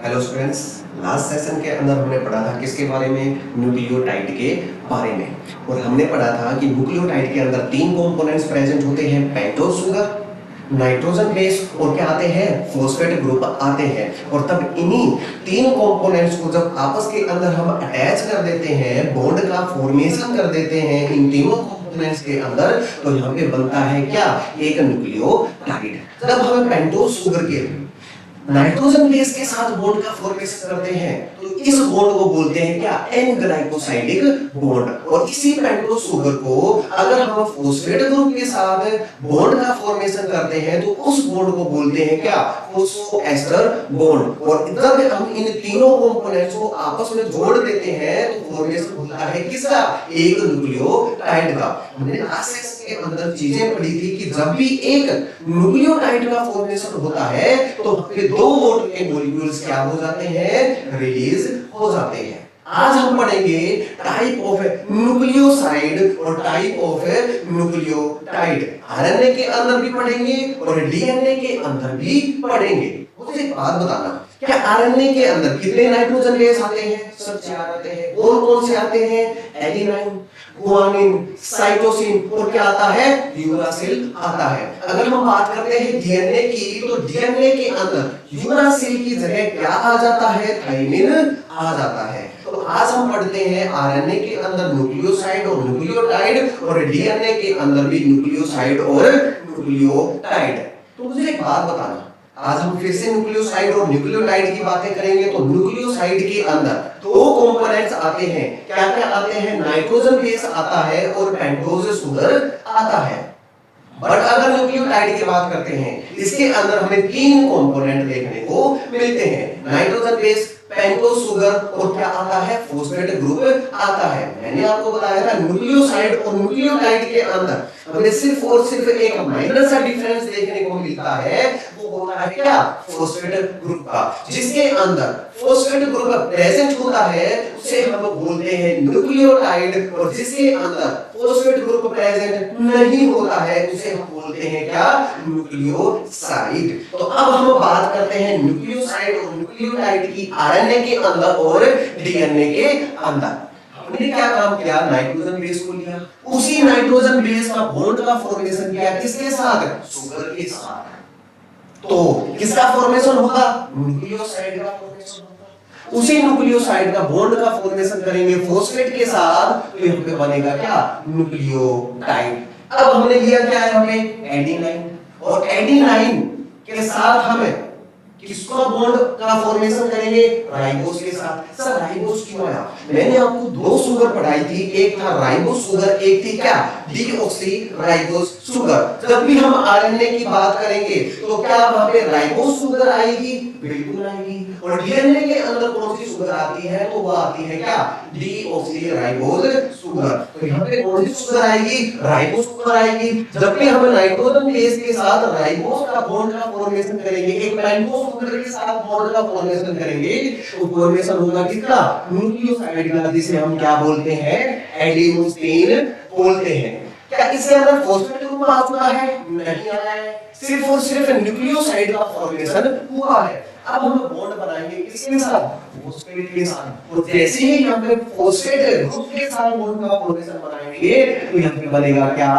Hello students, last session के अंदर हमने पढ़ा था किसके बारे में? न्यूक्लियोटाइड के बारे में। और हमने पढ़ा था कि न्यूक्लियोटाइड के अंदर तीन कंपोनेंट्स प्रेजेंट होते हैं, पेंटोज शुगर, नाइट्रोजन बेस और क्या आते हैं? फॉस्फेट ग्रुप आते हैं। और तब इन्हीं तीन कंपोनेंट्स को जब आपस के अंदर हम अटैच कर देते हैं, बॉन्ड का फॉर्मेशन कर देते हैं इन तीनों कंपोनेंट्स के अंदर, तो यहाँ पे बनता है क्या? एक न्यूक्लियोटाइड। जब हम पेंटोज शुगर के नाइट्रोजन बेस के साथ बॉन्ड का फॉर्मेशन करते हैं तो इस बॉन्ड को बोलते हैं क्या? An glycosidic bond. और इसी पेंटोज शुगर को अगर हम फॉस्फेट ग्रुप के साथ बॉन्ड का फॉर्मेशन करते हैं तो उस बॉन्ड को बोलते हैं क्या? Phosphoester bond. और जब हम इन तीनों कंपोनेंट्स को आपस में जोड़ देते हैं तो फॉर्मेशन होता है किसका? एक न्यूक्लियोटाइड का। हमने लास्ट सेशन के अंदर चीजें पढ़ी थी कि जब भी एक न्यूक्लियोटाइड का फॉर्मेशन होता है तो फिर दो वोट के मॉलिक्यूल्स क्या हो जाते हैं? रिलीज हो जाते हैं। आज हम पढ़ेंगे टाइप ऑफ न्यूक्लियोसाइड और टाइप ऑफ न्यूक्लियोटाइड। आरएनए के अंदर भी पढ़ेंगे और डीएनए के अंदर भी पढ़ेंगे। मुझे एक बात बताना, क्या आरएनए के अंदर कितने नाइट्रोजन बेस आते हैं? सब 4 आते हैं। कौन कौन से आते हैं? एडेनाइन, गुआनिन, साइटोसिन और क्या आता है? यूरासिल आता है। अगर हम बात करते हैं डीएनए की तो डीएनए के अंदर यूरासिल की जगह क्या आ जाता है? थाइमिन आ जाता है। तो आज हम पढ़ते हैं आरएनए के अंदर न्यूक्लियोसाइड और न्यूक्लियोटाइड और डीएनए के अंदर भी न्यूक्लियोसाइड और न्यूक्लियोटाइड। तो मुझे एक बात बताना, आज हम फिर से न्यूक्लियोसाइड और न्यूक्लियोटाइड की बातें करेंगे। तो न्यूक्लियोसाइड के अंदर दो कंपोनेंट्स आते हैं। क्या क्या आते हैं? नाइट्रोजन बेस आता है और पेंटोज शुगर आता है। बट अगर न्यूक्लियोटाइड की बात करते हैं, इसके अंदर हमें तीन कंपोनेंट देखने को मिलते हैं, नाइट्रोजन बेस, पेंटोज शुगर और क्या आता है? फॉस्फेट ग्रुप आता है। मैंने आपको बताया था न्यूक्लियोसाइड और न्यूक्लियोटाइड के अंदर हमें सिर्फ और सिर्फ एक माइनर सा डिफरेंस देखने को मिलता है, वो होता है क्या? फॉस्फेट ग्रुप का। जिसके अंदर फॉस्फेट ग्रुप प्रेजेंट होता है उसे हम बोलते हैं न्यूक्लियोटाइड, और जिसके अंदर फॉस्फेट ग्रुप प्रेजेंट नहीं होता है उसे हम बोलते हैं क्या? न्यूक्लियोसाइड। तो अब हम बात करते हैं न्यूक्लियोसाइड और न्यूक्लियोटाइड की आरएनए के अंदर और डीएनए के अंदर। हमने क्या काम किया? नाइट्रोजन बेस को लिया, उसी नाइट्रोजन बेस का बॉन्ड का फॉर्मेशन किया किसके साथ? शुगर के साथ। तो किसका फॉर्मेशन होगा? न्यूक्लियोसाइड का फॉर्मेशन होगा। उसी न्यूक्लियोसाइड का बॉन्ड का फॉर्मेशन करेंगे फॉस्फेट के साथ तो यहाँ पे बनेगा क्या? न्यूक्लियोटाइड। अब हमने लिया क्या है? हमें एडेनाइन, और एडेनाइन के साथ हमें किसका बॉन्ड का फॉर्मेशन करेंगे? राइबोस के साथ। सर राइबोस क्यों आया? मैंने आपको दो शुगर पढ़ाई थी, एक था राइबोस शुगर, एक थी क्या? Deoxy ribose sugar. जब भी हम आरएनए की बात करेंगे तो क्या वहां पे राइबोस शुगर आएगी? बिल्कुल आएगी। और डीएनए के अंदर कौन सी शुगर आती है? तो वो आती है क्या? Deoxy ribose sugar. तो यहाँ पे कौन सी शुगर आएगी? राइबोस शुगर आएगी। जब भी हम नाइट्रोजन बेस के साथ राइबोस का बॉन्ड का फॉर्मेशन करेंगे, एक पेंटोज शुगर के साथ बॉन्ड का फॉर्मेशन करेंगे, तो फॉर्मेशन होगा किसका? न्यूक्लियोसाइड का, जिसे हम क्या बोलते हैं? एडेनोसिन बोलते हैं। क्या इसके अंदर फॉस्फेट ग्रुप आ चुका है? नहीं आया है, सिर्फ और सिर्फ न्यूक्लियोसाइड का फॉर्मेशन हुआ है। अब हम बॉन्ड बनाएंगे किसके साथ? फॉस्फेट के साथ। और जैसे ही हम फॉस्फेट ग्रुप के साथ बॉन्ड का फॉर्मेशन बनाएंगे तो यहाँ पे बनेगा क्या?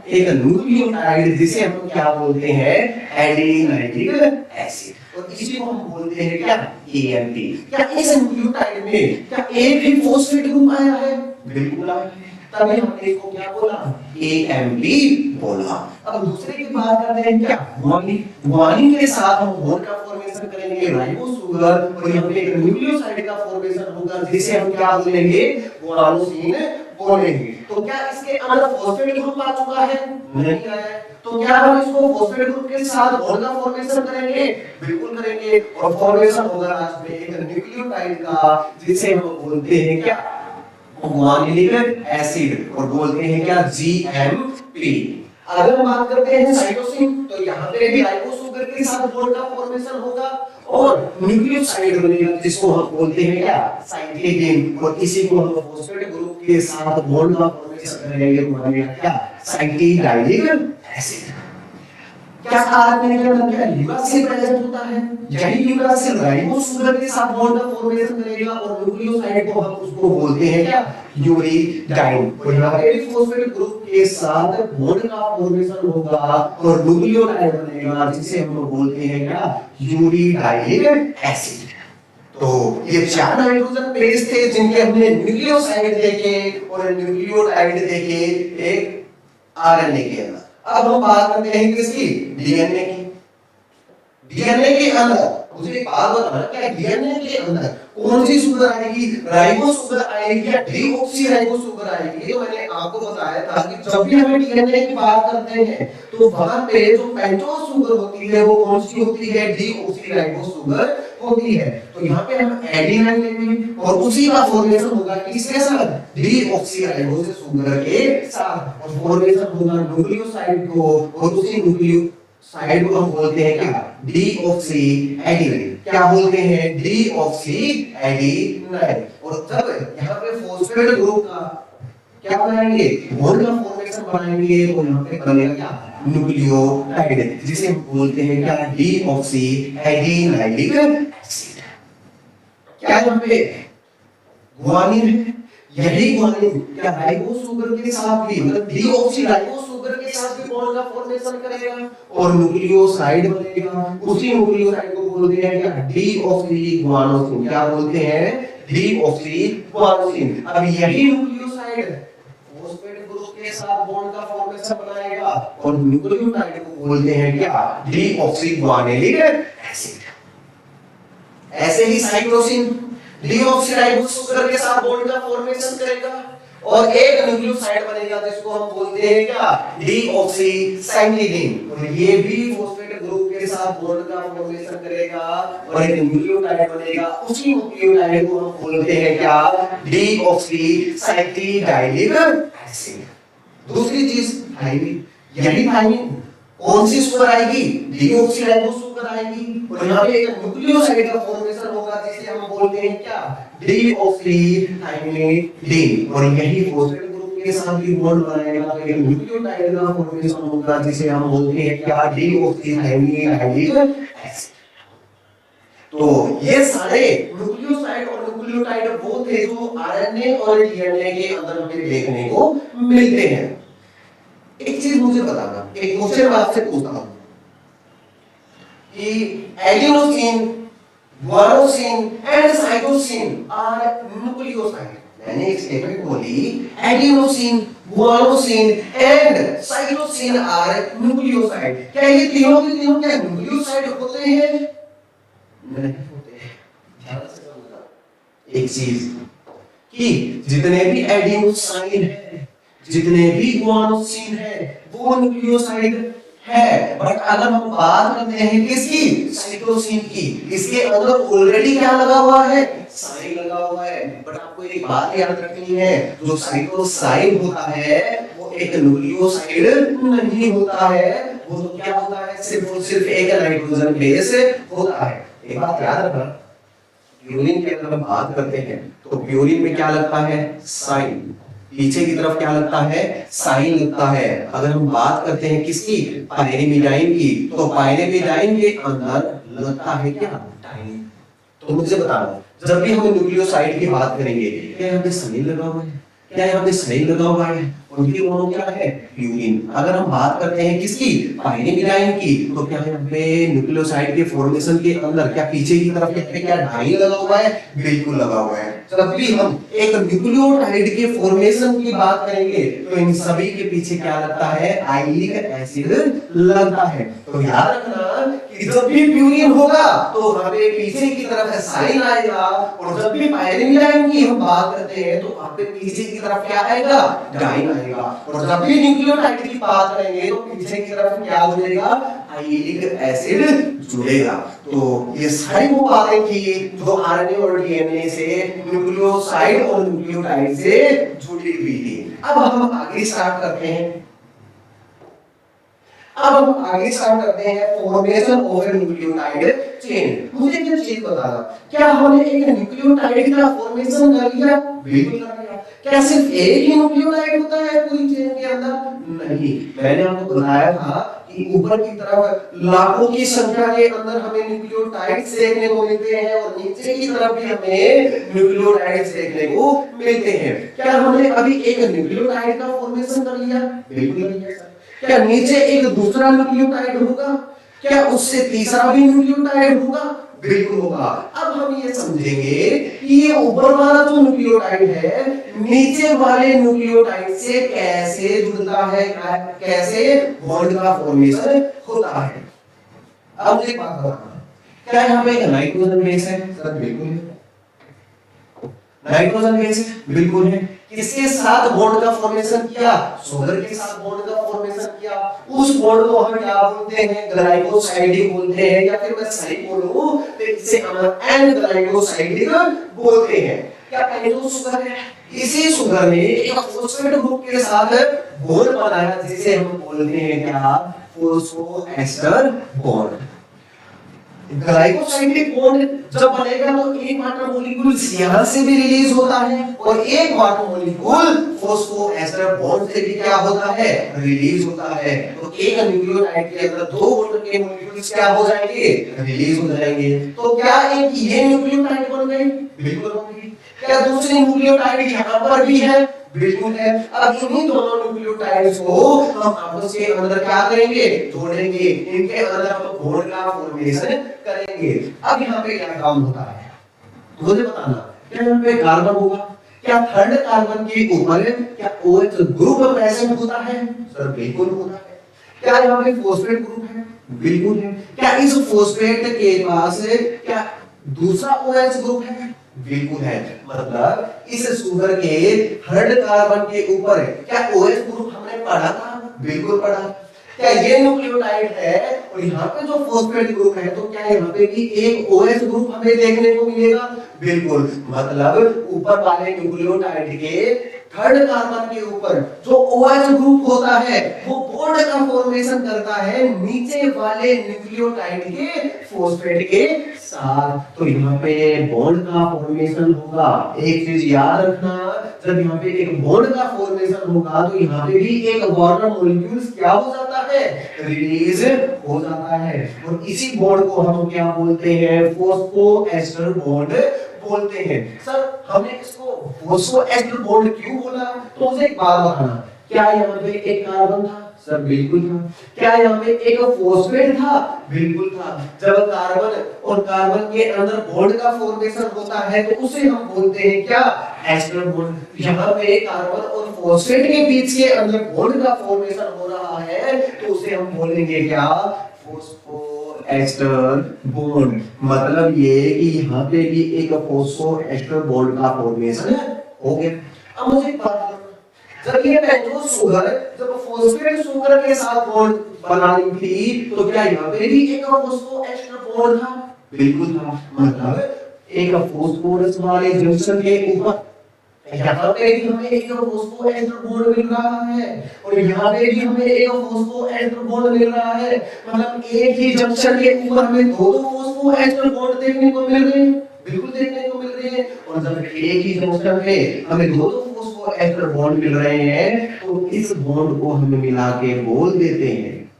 एक न्यूक्लियोटाइड, जिसे हम क्या बोलते हैं? एडेनाइलिक एसिड। और इसी को हम बोलते हैं क्या? एएमपी। क्या इस न्यूक्लियोटाइड में क्या एक ही फॉस्फेट ग्रुप आया है? बिल्कुल आया है। तभी हमने इसको क्या बोला? एएमपी बोला। अब दूसरे की बात करते हैं क्या? गुआनिन। गुआनिन के साथ हम बॉन्ड का फॉर्मेशन करेंगे राइबोस शुगर, और यहाँ पे एक न्यूक्लियोसाइड का फॉर्मेशन होगा जिसे हम क्या बोलेंगे? गुआनोसिन बोलेंगे। तो क्या इसके अंदर फॉस्फेट ग्रुप आ चुका है? नहीं आया है। तो क्या हम इसको फॉस्फेट ग्रुप के साथ बॉन्ड का फॉर्मेशन करेंगे? बिल्कुल करेंगे। और फॉर्मेशन होगा लास्ट में एक न्यूक्लियोटाइड का, जिसे हम बोलते हैं क्या? गुआनिलिक एसिड, और बोलते हैं क्या? जीएमपी। अगर हम बात करते हैं साइटोसिन, तो यहाँ पे भी राइबोस शुगर के साथ बॉन्ड का फॉर्मेशन होगा और न्यूक्लियोसाइड बनेगा, जिसको हम बोलते हैं क्या? साइटोसिन। और इसी को हम फॉस्फेट ग्रुप के साथ बॉन्ड का फॉर्मेशन करेंगे तो बनेगा क्या? Cytidylic acid. क्या आरएनए के अंदर क्या यूरासिल प्रेजेंट होता है? यही यूरासिल राइबोस शुगर के साथ बॉन्ड का फॉर्मेशन करेगा और न्यूक्लियोसाइड को हम उसको बोलते हैं क्या? यूरिडाइन। और यहाँ पे भी फॉस्फेट ग्रुप के साथ बॉन्ड का फॉर्मेशन होगा और न्यूक्लियोटाइड बनेगा जिसे हम बोलते हैं क्या? यूरिडाइलिक एसिड। तो ये चार नाइट्रोजन बेस थे जिनके हमने न्यूक्लियोसाइड देखे और न्यूक्लियोटाइड देखे एक आरएनए के अंदर। अब हम बात करते हैं किसकी? डीएनए की। डीएनए के अंदर मुझे एक बात बताना, क्या डीएनए के अंदर कौन सी शुगर आएगी? राइबो शुगर आएगी या डीऑक्सी राइबो शुगर आएगी? तो मैंने आपको बताया था कि जब भी हम डीएनए की बात करते हैं तो वहां पे जो पेंटोज शुगर होती है वो कौन सी होती है? डीऑक्सी राइबो शुगर होती है। तो यहाँ पे हम एडेनाइन लेंगे और उसी का फॉर्मेशन होगा किसके साथ? डीऑक्सी राइबो शुगर के साथ। और फॉर्मेशन होगा न्यूक्लियोसाइड को और उसी न्यूक्लियोसाइड को हम बोलते हैं क्या? Deoxy adenine. क्या बोलते हैं? Deoxy adenine. और जब यहाँ पे फॉस्फेट ग्रुप का क्या बनाएंगे? बॉन्ड का फॉर्मेशन बनाएंगे तो यहाँ पे बनेगा क्या? न्यूक्लियोटाइड, जिसे हम बोलते हैं क्या? Deoxy एडेनाइलिक acid. क्या यहाँ पे गुआनिन है? यही गुआनिन क्या राइबोस शुगर के साथ भी, मतलब डीऑक्सी राइबोस शुगर के साथ भी बॉन्ड का फॉर्मेशन करेगा और न्यूक्लियोसाइड बनेगा। उसी न्यूक्लियोसाइड को बोलते हैं क्या? Deoxy guanosine. क्या बोलते हैं? Deoxy guanosine. अब यही न्यूक्लियोसाइड फॉस्फेट ग्रुप के साथ बॉन्ड का फॉर्मेशन बनाएगा और न्यूक्लियोटाइड को बोलते हैं क्या? Deoxy guanylic acid. ऐसे ही साइटोसिन डीऑक्सीराइबोस शुगर के साथ बॉन्ड का फॉर्मेशन करेगा और एक न्यूक्लियोसाइड बनेगा जिसको हम बोलते हैं क्या? डीऑक्सीसाइक्लिन। और ये भी फॉस्फेट ग्रुप के साथ बॉन्ड का फॉर्मेशन करेगा और एक न्यूक्लियोटाइड बनेगा। उसी न्यूक्लियोटाइड को हम बोलते हैं क्या? डीऑक्सीसाइक्लिडाइलिक एसिड। दूसरी चीज थाइमिन। यही थाइमिन कौन सी शुगर आएगी? डीऑक्सीराइबोस शुगर आएगी और यहाँ पे एक न्यूक्लियोसाइड का फॉर्मेशन होगा जिसे हम बोलते हैं क्या? डीऑक्सीथाइमिन। और यही फॉस्फेट ग्रुप के साथ भी बॉन्ड बनाएगा तो एक न्यूक्लियोटाइड का फॉर्मेशन होगा जिसे हम बोलते हैं क्या? डीऑक्सीथाइमिन एसिड। तो ये सारे न्यूक्लियोसाइड और न्यूक्लियोटाइड वो थे जो आरएनए और डीएनए के अंदर हमें देखने को मिलते हैं। एक चीज मुझे बताना, एक क्वेश्चन मैं आपसे पूछता हूं कि adenosine, guanosine and cytosine are nucleoside. मैंने एक स्टेटमेंट बोली adenosine, guanosine and cytosine are nucleoside. क्या ये तीनों के तीनों क्या न्यूक्लियोसाइड होते हैं? नहीं होते हैं। ध्यान से समझना एक चीज कि जितने भी एडिनोसाइन है, जितने भी गुआनोसिन है वो न्यूक्लियोसाइड है। बट अगर हम बात करते हैं किसकी? साइटोसिन की, इसके अंदर ऑलरेडी क्या लगा हुआ है? साइन लगा हुआ है। बट आपको एक बात याद रखनी है, जो साइटोसाइन होता है वो एक न्यूक्लियोसाइड नहीं होता है। वो तो क्या होता है? सिर्फ और सिर्फ एक नाइट्रोजन बेस होता है। एक बात याद रखना, प्यूरिन की अगर हम बात करते हैं तो प्यूरिन में क्या लगता है? साइन। पीछे की तरफ क्या लगता है? साइन लगता है। अगर हम बात करते हैं किसकी? पायरिमिडाइन की, तो पायरिमिडाइन के अंदर लगता है क्या? डाइन। तो मुझे बताना, जब भी हम न्यूक्लियोसाइड की बात करेंगे क्या यहाँ पे साइन लगा हुआ है? क्या यहाँ पे साइन लगा हुआ है? उनकी दोनों क्या है? प्यूरिन। अगर हम बात करते हैं किसकी? पायरिमिडाइन की, तो क्या यहाँ पे न्यूक्लियोसाइड के फॉर्मेशन के अंदर क्या पीछे की तरफ क्या डाइन लगा हुआ है? बिल्कुल लगा हुआ है। जब भी हम एक न्यूक्लियोटाइड के फॉर्मेशन की बात करेंगे तो इन सभी के पीछे क्या लगता है? आइलिक एसिड लगता है। तो याद रखना कि जब भी प्यूरिन होगा तो वहां पे पीछे की तरफ साइन आएगा और जब भी पायरिमिडाइन की हम बात करते हैं तो वहां पे पीछे की तरफ क्या आएगा? डाइन आएगा। और जब भी न्यूक्लियोटाइड की बात करेंगे तो पीछे की तरफ क्या जुड़ेगा? आइलिक एसिड जुड़ेगा। तो ये सारी वो बातें थी जो आरएनए और डीएनए से न्यूक्लियोसाइड और न्यूक्लियोटाइड से जुड़ी हुई थी। अब हम आगे स्टार्ट करते हैं। अब हम आगे स्टार्ट करते हैं formation of A nucleotide chain. मुझे एक चीज बताना, क्या हमने एक न्यूक्लियोटाइड का फॉर्मेशन कर लिया? बिल्कुल कर लिया। क्या सिर्फ एक ही न्यूक्लियोटाइड होता है पूरी चेन के अंदर? नहीं, मैंने आपको बताया था कि ऊपर की तरफ लाखों की संख्या के अंदर हमें न्यूक्लियोटाइड्स देखने को मिलते हैं और नीचे की तरफ भी हमें न्यूक्लियोटाइड्स देखने को मिलते हैं। क्या हमने अभी एक न्यूक्लियोटाइड का फॉर्मेशन कर लिया? बिल्कुल कर लिया सर। क्या नीचे एक दूसरा न्यूक्लियोटाइड होगा? क्या उससे तीसरा भी न्यूक्लियोटाइड होगा? बिल्कुल होगा। अब हम ये समझेंगे कि ये ऊपर वाला जो न्यूक्लियोटाइड है नीचे वाले न्यूक्लियोटाइड से कैसे जुड़ता है, कैसे बॉन्ड का फॉर्मेशन होता है। अब मुझे एक बात बताना, क्या यहाँ पे एक नाइट्रोजन बेस है? सर बिल्कुल है। नाइट्रोजन बेस है, बिल्कुल है। किसके साथ बॉन्ड का फॉर्मेशन किया? सुगर के साथ बॉन्ड का फॉर्मेशन किया। उस बॉन्ड को हम क्या बोलते हैं? ग्लाइकोसाइडिक बोलते हैं, या फिर मैं सही बोलूं तो इसे हम एन ग्लाइकोसाइडिक बोलते हैं। क्या जो सुगर है, इसी सुगर ने एक फॉस्फेट ग्रुप के साथ बॉन्ड बनाया जिसे हम बोलते हैं क्या? Phosphoester bond. ग्लाइकोसाइडिक बॉन्ड जब बनेगा तो एक वाटर मॉलिक्यूल यहां से भी रिलीज होता है और एक वाटर मॉलिक्यूल फॉस्फोएस्टर बॉन्ड से भी क्या होता है? रिलीज होता है। तो एक न्यूक्लियोटाइड के अंदर दो वाटर के मॉलिक्यूल्स क्या हो जाएंगे? रिलीज हो जाएंगे। तो क्या एक ये न्यूक्लियोटाइड बन गई? बिल्कुल बन गई। क्या दूसरी न्यूक्लियोटाइड यहां पर भी है? बिल्कुल है। अब इन्हीं दोनों न्यूक्लियोटाइड्स को हम आपस के अंदर क्या करेंगे? जोड़ेंगे। इनके अंदर हम बॉन्ड का फॉर्मेशन करेंगे। अब यहाँ पे क्या काम होता है मुझे बताना। क्या यहाँ पे कार्बन होगा? क्या थर्ड कार्बन के ऊपर क्या OH ग्रुप प्रेजेंट होता है? सर बिल्कुल होता है। क्या यहाँ पे फॉस्फेट ग्रुप है? बिल्कुल है। क्या इस फॉस्फेट के पास क्या दूसरा OH ग्रुप है? बिल्कुल है। मतलब इस सुगर के थर्ड कार्बन के ऊपर क्या OH ग्रुप हमने पढ़ा था? बिल्कुल पढ़ा। क्या ये न्यूक्लियोटाइड है और यहाँ पे जो फॉस्फेट ग्रुप है तो क्या यहाँ पे भी एक OH ग्रुप हमें देखने को मिलेगा? बिल्कुल। मतलब ऊपर वाले न्यूक्लियोटाइड के थर्ड कार्बन के ऊपर जो OH ग्रुप होता है वो बॉन्ड का फॉर्मेशन करता है नीचे वाले न्यूक्लियोटाइड के फॉस्फेट के साथ। तो यहाँ पे बॉन्ड का फॉर्मेशन होगा। एक चीज याद रखना, जब यहाँ पे एक बॉन्ड का फॉर्मेशन होगा तो यहाँ पे भी एक वाटर मॉलिक्यूल्स क्या हो जाता है? रिलीज हो जाता है। और इसी बॉन्ड को हम क्या बोलते हैं? फॉस्फोएस्टर बॉन्ड बोलते हैं। सर हमने इसको फॉस्फोएस्टर बॉन्ड क्यों बोला? तो मुझे एक बात बताना, क्या यहाँ पे एक कार्बन था? सर बिल्कुल था। क्या यहाँ पे एक फॉस्फेट था? बिल्कुल था। जब कार्बन और कार्बन के अंदर बॉन्ड का फॉर्मेशन होता है तो उसे हम बोलते हैं क्या? Ester bond. यहाँ पे कार्बन और फॉस्फेट के बीच के अंदर बॉन्ड का फॉर्मेशन हो रहा है तो उसे हम बोलेंगे क्या? Phosphoester bond. मतलब ये कि यहाँ पे भी एक फॉस्फोएस्टर बॉन्ड का फॉर्मेशन हो गया। अब मुझे एक बात जब ये पेंटोज शुगर जब फॉस्फेट शुगर के साथ बॉन्ड बनानी थी तो क्या यहाँ पे भी एक फॉस्फोएस्टर बॉन्ड था? बिल्कुल था। मतलब एक फॉस्फोरस वाले जंक्शन के ऊपर यहाँ पे भी हमें एक फॉस्फोएस्टर बॉन्ड मिल रहा है और यहाँ पे भी हमें एक फॉस्फोएस्टर बॉन्ड मिल रहा है। मतलब एक ही जंक्शन के ऊपर हमें दो फॉस्फोएस्टर बॉन्ड देखने को मिल रहे हैं। बिल्कुल देखने को मिल रहे हैं। और जब एक ही जंक्शन पे हमें दो एस्टर बॉन्ड मिल रहे हैं तो इस बॉन्ड को हम मिला के बोल देते हैं,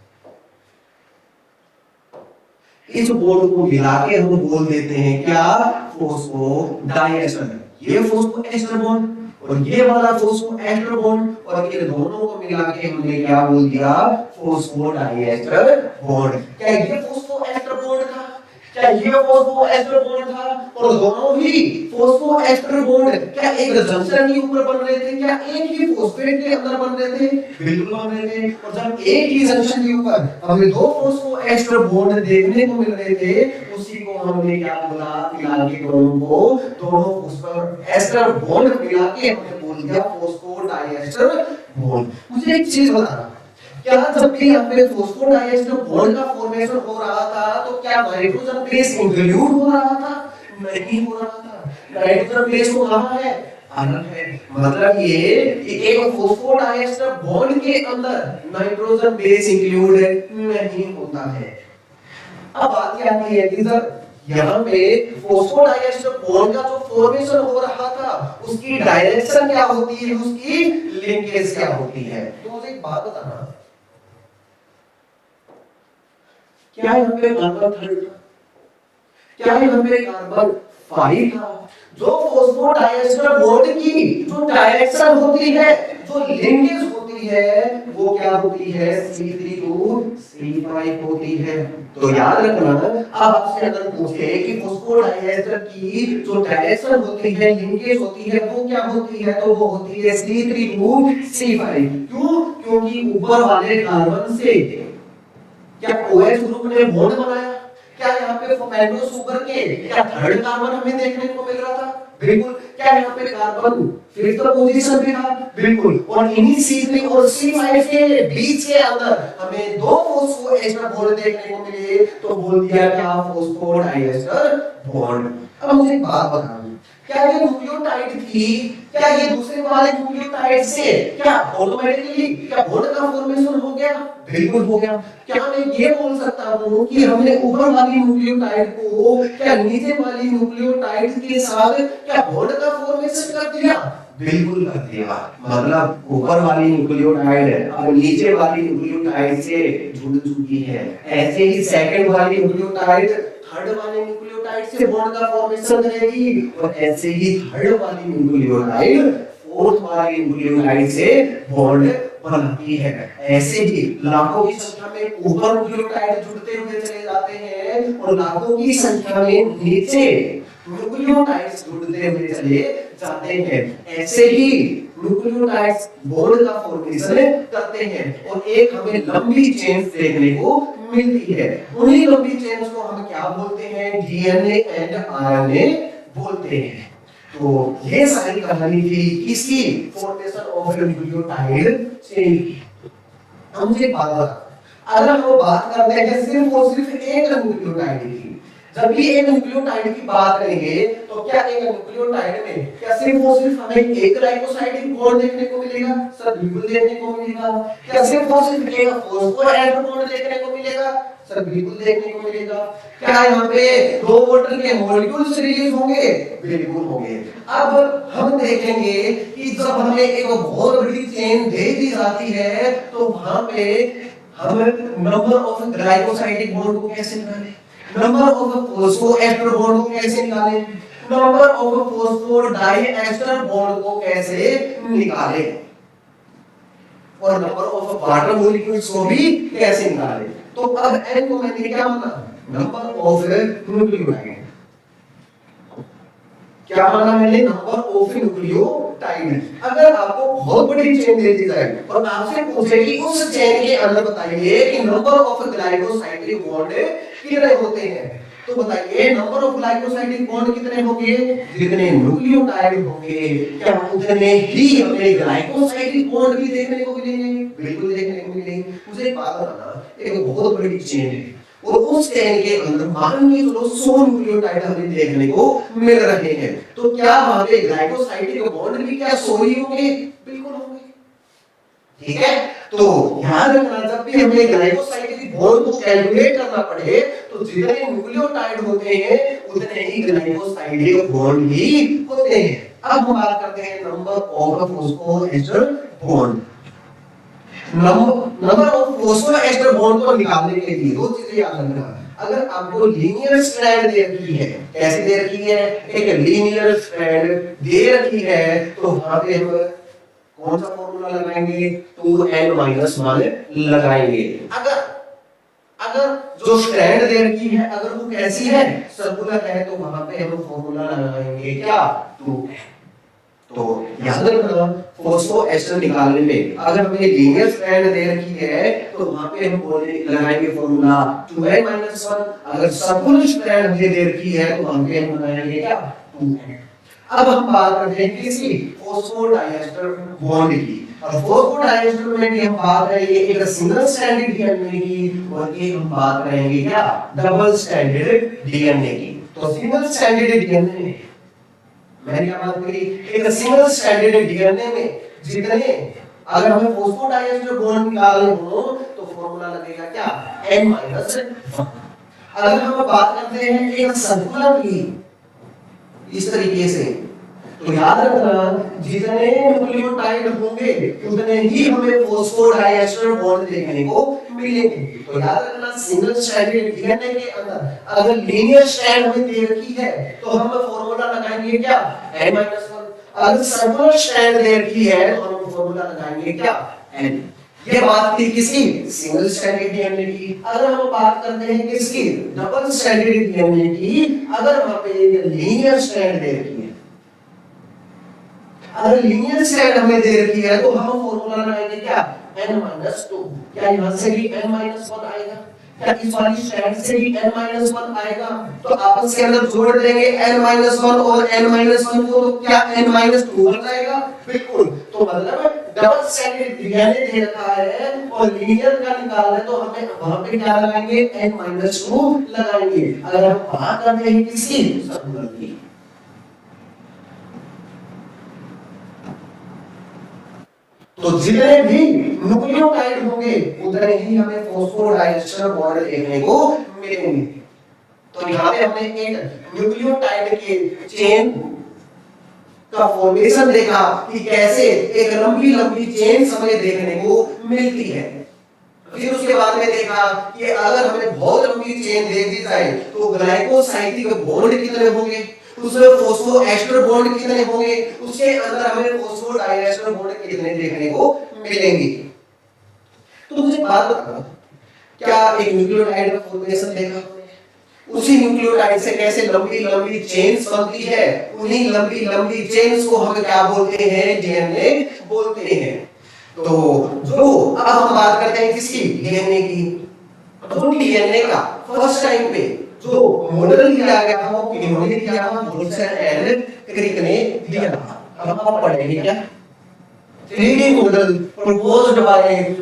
इस बॉन्ड को मिला के हम बोल देते हैं क्या? फॉस्फोडाइएस्टर। ये फॉस्फोएस्टर बॉन्ड और ये वाला फॉस्फोएस्टर बॉन्ड और इन दोनों को मिला के हमने क्या बोल दिया? Phosphodiester bond. क्या ये फॉस्फोएस्टर बॉन्ड था? क्या ये फॉस्फोएस्टर बॉन्ड था? और दोनों ही फॉस्फोएस्टर बॉन्ड क्या एक जंक्शन के ऊपर बन रहे थे? क्या एक ही फॉस्फेट के अंदर बन रहे थे? बिल्कुल बन रहे थे। और जब एक ही जंक्शन के ऊपर हमें दो फॉस्फोएस्टर बॉन्ड देखने को मिल रहे थे उसी को हमने क्या बोला? मिला के दोनों फॉस्फोएस्टर बॉन्ड मिला के हमने बोल दिया फॉस्फोडाइएस्टर बॉन्ड। मुझे एक चीज बताना, क्या जब भी यहाँ पे फॉस्फोडाइएस्टर बॉन्ड का फॉर्मेशन हो रहा था तो क्या नाइट्रोजन बेस इंक्लूड हो रहा था? नहीं हो रहा था। नाइट्रोजन बेस को कहाँ है? अलग है। मतलब ये कि एक फॉस्फोडाइएस्टर बॉन्ड के अंदर नाइट्रोजन बेस इंक्लूड नहीं होता है। अब बात क्या आती है कि सर यहाँ पे फॉस्फोडाइएस्टर बॉन्ड का जो फॉर्मेशन हो रहा था उसकी डायरेक्शन क्या होती है, उसकी लिंकेज क्या होती है। तो मुझे एक बात बताना, क्या यहाँ पे कार्बन 3 था, क्या यहाँ पे कार्बन 5 था। जो फॉस्फोडाइएस्टर बॉन्ड की जो डायरेक्शन होती है, जो लिंकेज होती है, वो क्या होती है, C3 to C5 होती है। तो याद रखना, अब आपसे अगर पूछे कि फॉस्फोडाइएस्टर की जो डायरेक्शन होती है, लिंकेज होती है, वो क्या होती है, तो वो होती है C3 to C5। क्यों? क्योंकि ऊपर वाले कार्बन से क्या OH ग्रुप ने बॉन्ड बनाया, क्या यहाँ पे पेंटोस सुगर के क्या थर्ड कार्बन हमें देखने को मिल रहा था, बिल्कुल। क्या यहाँ पे कार्बन फिफ्थ पोजीशन पे था, बिल्कुल। और इन्हीं C3 और C5 के बीच के अंदर हमें दो फॉस्फोएस्टर बॉन्ड देखने को मिले, तो बोल दिया क्या, फॉस्फोडाइएस्टर बॉन्ड। अब मुझे एक बात बताओ, क्या ये न्यूक्लियोटाइड थी, क्या ये दूसरे वाले न्यूक्लियोटाइड से क्या ऑटोमेटिकली क्या बॉन्ड का फॉर्मेशन हो गया, बिल्कुल हो गया। क्या मैं ये बोल सकता हूँ कि हमने ऊपर वाली न्यूक्लियोटाइड को क्या नीचे वाली न्यूक्लियोटाइड के साथ क्या बॉन्ड का फॉर्मेशन कर दिया, बिल्कुल कर दिया। मतलब ऊपर वाली न्यूक्लियोटाइड अब नीचे वाली न्यूक्लियोटाइड से जुड़ चुकी है। ऐसे ही सेकंड वाली न्यूक्लियोटाइड थर्ड वाले न्यूक्लियोटाइड से बॉन्ड का फॉर्मेशन करेगी, और ऐसे ही थर्ड वाली न्यूक्लियोटाइड फोर्थ वाली न्यूक्लियोटाइड से बॉन्ड बनाती है। ऐसे ही लाखों की संख्या में ऊपर न्यूक्लियोटाइड जुड़ते हुए चले जाते हैं, और लाखों की संख्या में नीचे न्यूक्लियोटाइड्स जुड़ते हुए चले जाते हैं। ऐसे ही न्यूक्लियोटाइड्स बॉन्ड का फॉर्मेशन करते हैं, और एक हमें लंबी चेन देखने को मिलती है। उन्हीं लंबी चेन्स को हम क्या बोलते हैं, DNA एंड RNA बोलते हैं। तो ये सारी कहानी थी किसकी, फॉर्मेशन ऑफ न्यूक्लियोटाइड चेन की। अब मुझे बात बता, अगर हम बात करते हैं सिर्फ और सिर्फ एक न्यूक्लियोटाइड की, जब भी एक न्यूक्लियोटाइड की बात करेंगे तो क्या एक न्यूक्लियोटाइड में क्या सिर्फ और सिर्फ हमें एक ग्लाइकोसाइड बॉन्ड देखने को मिलेगा, सर बिल्कुल देखने को मिलेगा। क्या सिर्फ और सिर्फ एक फॉस्फोएस्टर बॉन्ड देखने को मिलेगा, सर बिल्कुल देखने को मिलेगा। क्या यहाँ पे दो वाटर के मॉलिक्यूल्स रिलीज होंगे, बिल्कुल होंगे। अब हम देखेंगे कि जब हमें एक बहुत बड़ी चेन दे दी जाती है तो वहां पे हम नंबर ऑफ ग्लाइकोसाइडिक बॉन्ड को कैसे निकालें, नंबर ऑफ फॉस्फोएस्टर बॉन्ड को कैसे निकालें, नंबर ऑफ फॉस्फोडाइएस्टर बॉन्ड को कैसे निकालें, और नंबर ऑफ वाटर मॉलिक्यूल्स को भी कैसे निकालें। तो अब n को मैंने क्या माना, नंबर ऑफ न्यूक्लियोटाइड। क्या माना मैंने, नंबर ऑफ न्यूक्लियोटाइड। अगर आपको बहुत बड़ी चेन दे दी जाए और आपसे पूछे कि उस चेन के अंदर बताइए कि नंबर ऑफ ग्लाइकोसाइडिक बॉन्ड कितने होते हैं, तो बताइए नंबर ऑफ ग्लाइकोसाइडिक बॉन्ड कितने होंगे, जितने न्यूक्लियोटाइड होंगे क्या उतने ही हमें ग्लाइकोसाइडिक बॉन्ड भी देखने को मिलेंगे, बिल्कुल देखने को मिलेंगे। मुझे एक बात बताना, एक बहुत बड़ी चेन है और उस चेन के अंदर मान के चलो 100 न्यूक्लियोटाइड हमें देखने को मिल रहे हैं, तो क्या वहां पे ग्लाइकोसाइडिक बॉन्ड भी क्या 100 ही होंगे, बिल्कुल होंगे। ठीक है, तो याद रखना जब भी हमें ग्लाइकोसाइडिक बॉन्ड को कैलकुलेट करना पड़े तो जितने न्यूक्लियोटाइड होते हैं उतने ही ग्लाइकोसाइडिक बॉन्ड ही होते हैं। अब हम बात करते हैं number of phosphoester bond. Number of phosphoester bond को निकालने के लिए दो चीजें याद रखना। अगर आपको लीनियर स्ट्रैंड दे रखी है, कैसे दे रखी है, एक लीनियर स्ट्रैंड दे रखी है, तो वहां पे हम कौन सा फॉर्मूला लगाएंगे, 2n-1 लगाएंगे। अगर जो स्ट्रैंड दे रखी है अगर वो कैसी है, सर्कुलर है, तो वहां पे हम फॉर्मूला लगाएंगे क्या, 2n। तो याद रखना फॉस्फोएस्टर निकालने में अगर हमें लीनियर स्ट्रैंड दे रखी है तो वहां पे हम लगाएंगे फॉर्मूला 2n-1। अगर सर्कुलर स्ट्रैंड हमें दे रखी है तो वहां पे हम लगाएंगे क्या, 2n। अब हम बात करते हैं किसी फॉस्फोडाइएस्टर बॉन्ड की, और फॉस्फोडाइएस्टर में भी हम बात करेंगे एक सिंगल स्ट्रैंडेड डीएनए की, और एक हम बात करेंगे क्या, डबल स्ट्रैंडेड डीएनए की। तो सिंगल स्ट्रैंडेड डीएनए मैंने क्या बात करी, एक सिंगल स्ट्रैंडेड डीएनए में जितने, अगर हमें फॉस्फोडाइएस्टर बॉन्ड निकालने हो तो फॉर्मूला लगेगा क्या, n-1। अगर हम बात करते हैं एक सर्कुलर की इस तरीके से, तो याद रखना जितने न्यूक्लियोटाइड होंगे उतने ही हमें फॉस्फोडाइएस्टर बॉन्ड देखने को मिलेंगे। तो याद रखना सिंगल स्ट्रैंडेड डीएनए के अंदर अगर लीनियर स्ट्रैंड हमें दे रखी है तो हम फॉर्मूला लगाएंगे क्या, n-1। अगर सर्कुलर स्ट्रैंड दे रखी है तो हम फॉर्मूला लगाएंगे क्या, n। ये बात थी किसकी, सिंगल स्ट्रैंडेड डीएनए की। अगर हम बात करते हैं किसकी, डबल स्ट्रैंडेड डीएनए की, अगर वहां पे एक लीनियर स्ट्रैंड दे रखी है, अगर लीनियर स्ट्रैंड हमें दे रखी है तो हम फॉर्मूला लगाएंगे क्या, n-2। क्या यहां से भी n-1 आएगा, क्या इस वाली स्ट्रैंड से भी n-1 आएगा, तो आपस के अंदर जोड़ देंगे n-1 और n-1 को, तो क्या n-2 बन जाएगा, बिल्कुल। तो मतलब डबल स्ट्रैंडेड डीएनए दे रखा है और लीनियर का निकालना है तो हमें वहां पे क्या लगाएंगे, n-2 लगाएंगे। अगर हम बात करते हैं किसकी, सर्कुलर की, तो जितने भी न्यूक्लियोटाइड होंगे उतने ही हमें फॉस्फोडाइएस्टर बॉन्ड देखने को मिलेंगे। तो यहाँ पे हमने एक न्यूक्लियोटाइड के चेन का फॉर्मेशन देखा कि कैसे एक लंबी लंबी चेन हमें देखने को मिलती है। फिर उसके बाद में देखा कि अगर हमें बहुत लंबी चेन दे दी जाए तो ग्लाइकोसाइक्लिक बॉन्ड कितने होंगे, उसमें फॉस्फोएस्टर बॉन्ड कितने होंगे, उसके अंदर हमें फॉस्फोडाइएस्टर बॉन्ड कितने देखने को मिलेंगे। तो मुझे बात बताओ, क्या एक न्यूक्लियोटाइड का फॉर्मेशन देखा, उसी न्यूक्लियोटाइड से कैसे लंबी लंबी चेन्स बनती है, उन्हीं लंबी लंबी चेन्स को हम क्या बोलते हैं, डीएनए बोलते हैं। तो जो अब हम बात करते हैं किसकी, डीएनए की। तो डीएनए का फर्स्ट टाइम पे जो मॉडल दिया गया था वो किन्होंने दिया था, वुडसन एंड क्रिक ने दिया था। अब आप पढ़ेंगे क्या, 3D model proposed by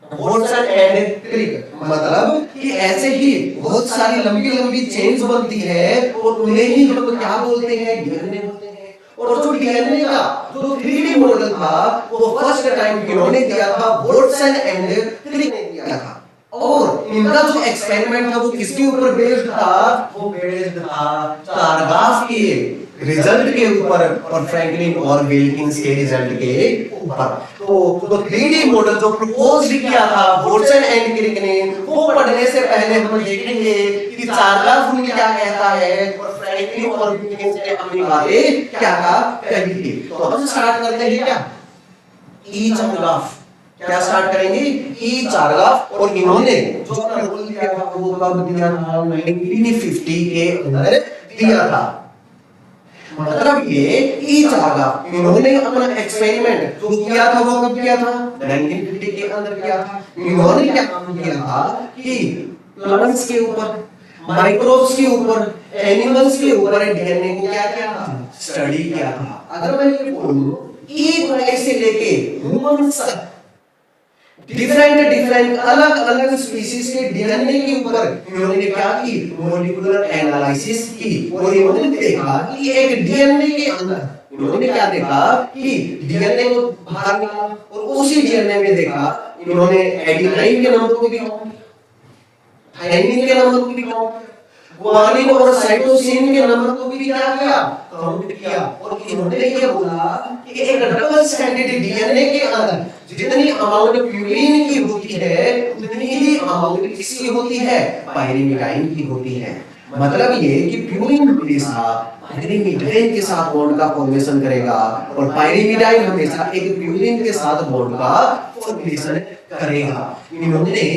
Watson and Crick, मतलब कि ऐसे ही बहुत सारी लंबी लंबी चेन्स बनती है और उन्हें ही हम क्या बोलते हैं, डीएनए बोलते हैं। और जो डीएनए का जो 3D मॉडल था वो फर्स्ट टाइम किन्होंने दिया था, वुडसन एंड क्रिक ने दिया था। और इनका जो एक्सपेरिमेंट था वो किसके ऊपर बेस्ड था, वो बेस्ड था चार्गाफ के रिजल्ट के ऊपर और फ्रैंकलिन और विल्किंस के रिजल्ट के ऊपर। तो 3D मॉडल जो प्रपोज किया था वुडसन एंड क्रिक ने, वो पढ़ने से पहले हम देखेंगे कि चार्गाफ रूल क्या कहता है और फ्रैंकलिन और विल्किंस ने अपनी बातें क्या कही थी। तो हम स्टार्ट करते हैं क्या, ई चार्गाफ, क्या स्टार्ट करेंगे, ई चार्गाफ। और इन्होंने जो अपना रोल दिया था वो कब दिया था, 1950 के अंदर दिया था। मतलब ये ई चार्गाफ इन्होंने अपना एक्सपेरिमेंट जो किया था वो कब किया था, 1950 के अंदर किया था। इन्होंने क्या काम किया था कि प्लांट्स के ऊपर, माइक्रोब्स के ऊपर, एनिमल्स के ऊपर डीएनए को क्या किया था, स्टडी किया था। अगर मैं ये बोलूं ई से लेके ह्यूमंस तक डिफरेंट अलग अलग स्पीशीज के डीएनए के ऊपर इन्होंने क्या की, मॉलिक्यूलर एनालिसिस की। और इन्होंने देखा कि एक डीएनए के अंदर इन्होंने क्या देखा कि डीएनए को बाहर निकाला और उसी डीएनए में देखा इन्होंने एडेनाइन के नंबर को भी काउंट किया, थायमिन के नंबर को भी काउंट किया, ग्वानिन और साइटोसिन के नंबर को भी क्या किया, काउंट किया। और इन्होंने ये बोला कि एक डबल स्ट्रैंडेड डीएनए के अंदर जितनी अमाउंट प्यूरिन की होती है उतनी ही अमाउंट किसकी होती है, पायरिमिडाइन की होती है। मतलब ये कि प्यूरिन हमेशा पायरिमिडाइन के साथ बॉन्ड का फॉर्मेशन करेगा और पायरिमिडाइन हमेशा एक प्यूरिन के साथ बॉन्ड का फॉर्मेशन करेगा। इन्होंने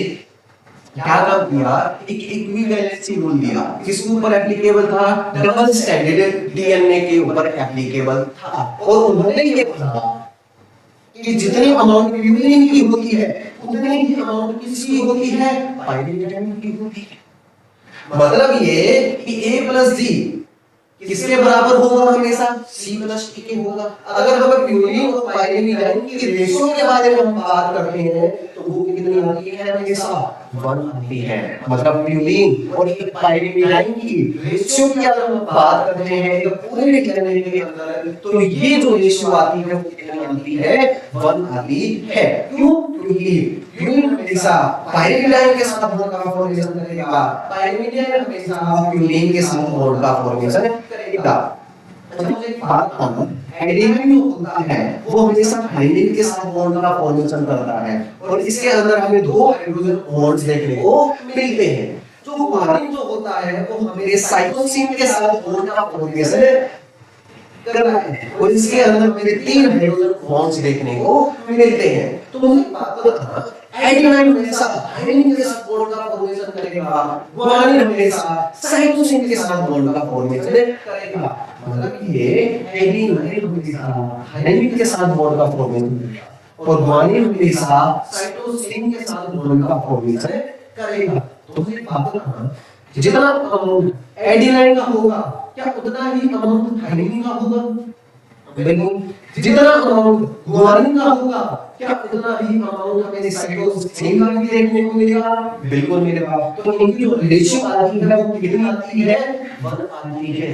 क्या काम किया, एक इक्विवेलेंसी रूल दिया। किसके ऊपर एप्लीकेबल था, डबल स्ट्रैंडेड डीएनए के ऊपर एप्लीकेबल था। और उन्होंने ये बोला कि जितनी अमाउंट प्यूरिन की होती है उतनी ही अमाउंट किसकी होती है, पायरिमिडाइन की होती है। मतलब ये कि A प्लस G किसके बराबर होगा, हमेशा C प्लस D के होगा। अगर हम प्यूरिन और पायरिमिडाइन की रेशियो के बारे में हम बात करते हैं तो वो कितने कितनी आती है हमेशा 1 आती है। मतलब प्यूरीन और एक पाइरीमिडाइन की रेशियो की अगर हम बात करते हैं एक पूरे डीएनए के अंदर, तो ये जो रेशियो आती है वो कितनी आती है 1 आती है। क्यों? क्योंकि प्यूरीन हमेशा पाइरीमिडाइन के साथ बॉन्ड का फॉर्मेशन करेगा, पाइरीमिडाइन हमेशा प्यूरीन के साथ बॉन्ड का फॉर्मेशन करेगा। अच्छा मुझे एक बात बताना, एडेनिन जो होता है वो हमेशा थायमिन के साथ बॉन्ड का फॉर्मेशन करता है और इसके अंदर हमें 2 हाइड्रोजन बॉन्ड्स देखने को मिलते हैं। जो गुआनिन जो होता है वो हमें साइटोसिन के साथ बॉन्ड का फॉर्मेशन करता है और इसके अंदर हमें 3 हाइड्रोजन बॉन्ड्स देखने को मिलते हैं। तो मुझे एक बात बताना, एडेनिन हमेशा थायमिन के साथ बॉन्ड का फॉर्मेशन करेगा, गुआनिन हमेशा साइटोसिन के साथ बॉन्ड का फॉर्मेशन करेगा। मतलब ये एडेनिन हमेशा थायमिन के साथ बॉन्ड का फॉर्मेशन करेगा और गुआनिन हमेशा साइटोसिन के साथ बॉन्ड का फॉर्मेशन करेगा। तो मुझे एक बात बताना, जितना अमाउंट एडेनिन का होगा क्या उतना ही अमाउंट थायमिन का होगा? बिल्कुल। जितना अमाउंट गुआनिन का होगा क्या उतना ही अमाउंट हमें साइटोसिन का भी देखने को मिलेगा? बिल्कुल मिलेगा। तो इनकी जो रेशियो आती है वो कितनी आती है? 1 आती है।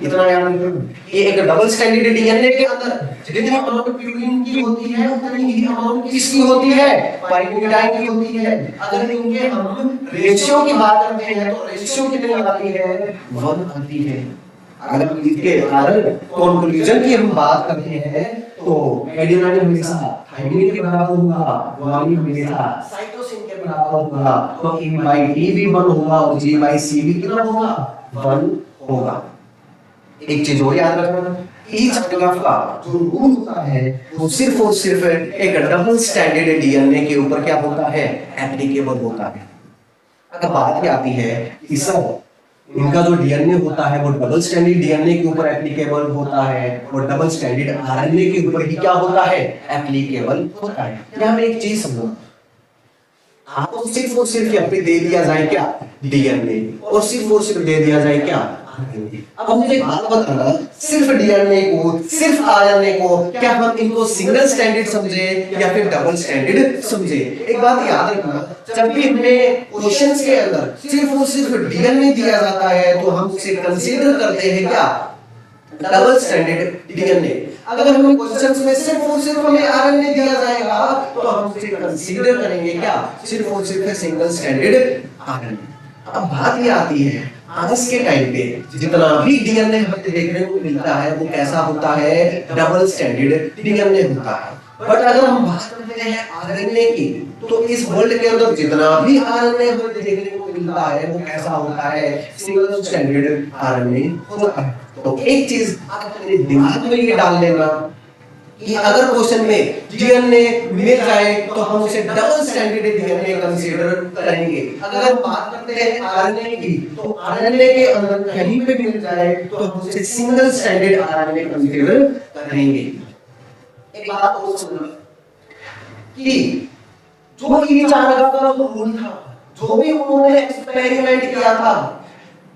इतना याद रखो, ये एक डबल स्टैंडर्ड डीएनए के अंदर जितनी अमाउंट प्यूरीन की होती है उतनी ही अमाउंट किसकी होती है? पाइरीमिडाइन की होती है। अगर इनके हम रेशियो की बात करते हैं तो रेशियो कितनी आती है? 1 आती है। अगर इसके कंक्लूजन की हम बात करते हैं तो एडेनिन हमेशा थायमिन के बराबर होगा, गुआनिन हमेशा साइटोसिन के बराबर होगा, तो E/T भी 1 होगा और G/C भी कितना होगा? 1 होगा। एक चीज और याद रखना, ईच ग्राफ का जो रूल होता है वो सिर्फ और सिर्फ एक डबल स्टैंडर्ड डीएनए के ऊपर क्या होता है? एप्लीकेबल होता है। अब बात क्या आती है कि सर इनका जो डीएनए होता है वो डबल स्टैंडर्ड डीएनए के ऊपर एप्लीकेबल होता है और डबल स्टैंडर्ड आरएनए के ऊपर ही क्या होता है? एप्लीकेबल होता है। यहां में एक चीज समझो, आपको सिर्फ और सिर्फ यहाँ पे दे दिया जाए क्या? डीएनए और सिर्फ दे दिया जाए क्या? अब मुझे एक बात बताना, सिर्फ डीएनए को सिर्फ आरएनए को क्या हम इनको सिंगल स्टैंडर्ड समझे या फिर डबल स्टैंडर्ड समझे? एक बात याद रखना, जब भी हमें क्वेश्चंस के अंदर सिर्फ और सिर्फ डीएनए दिया जाता है तो हम उसे कंसीडर करते हैं क्या? Double standard DNA. अगर हमें क्वेश्चंस में सिर्फ और सिर्फ हमें आरएनए दिया जाएगा तो हम उसे कंसीडर करेंगे क्या? सिर्फ और सिर्फ सिंगल स्टैंडर्ड आरएनए। अब बात ये आती है, आज के टाइम पे जितना भी डीएनए हमें देखने को मिलता है वो कैसा होता है? डबल स्टैंडर्ड डीएनए होता है। बट अगर हम बात करते हैं आरएनए की, तो इस वर्ल्ड के अंदर जितना भी आरएनए हमें देखने को मिलता है वो कैसा होता है? सिंगल स्टैंडर्ड आरएनए होता है। तो एक चीज आप अपने दिमाग में ये डाल लेना कि अगर क्वेश्चन में डीएनए मिल जाए तो हम उसे डबल स्टैंडर्ड डीएनए कंसीडर करेंगे। अगर हम बात करते हैं आरएनए की, तो आरएनए के अंदर कहीं पे मिल जाए तो हम उसे सिंगल स्टैंडर्ड आरएनए कंसीडर करेंगे। एक बात और सुनना कि जो ईचार्गा का जो रूल था, जो भी उन्होंने एक्सपेरिमेंट किया था,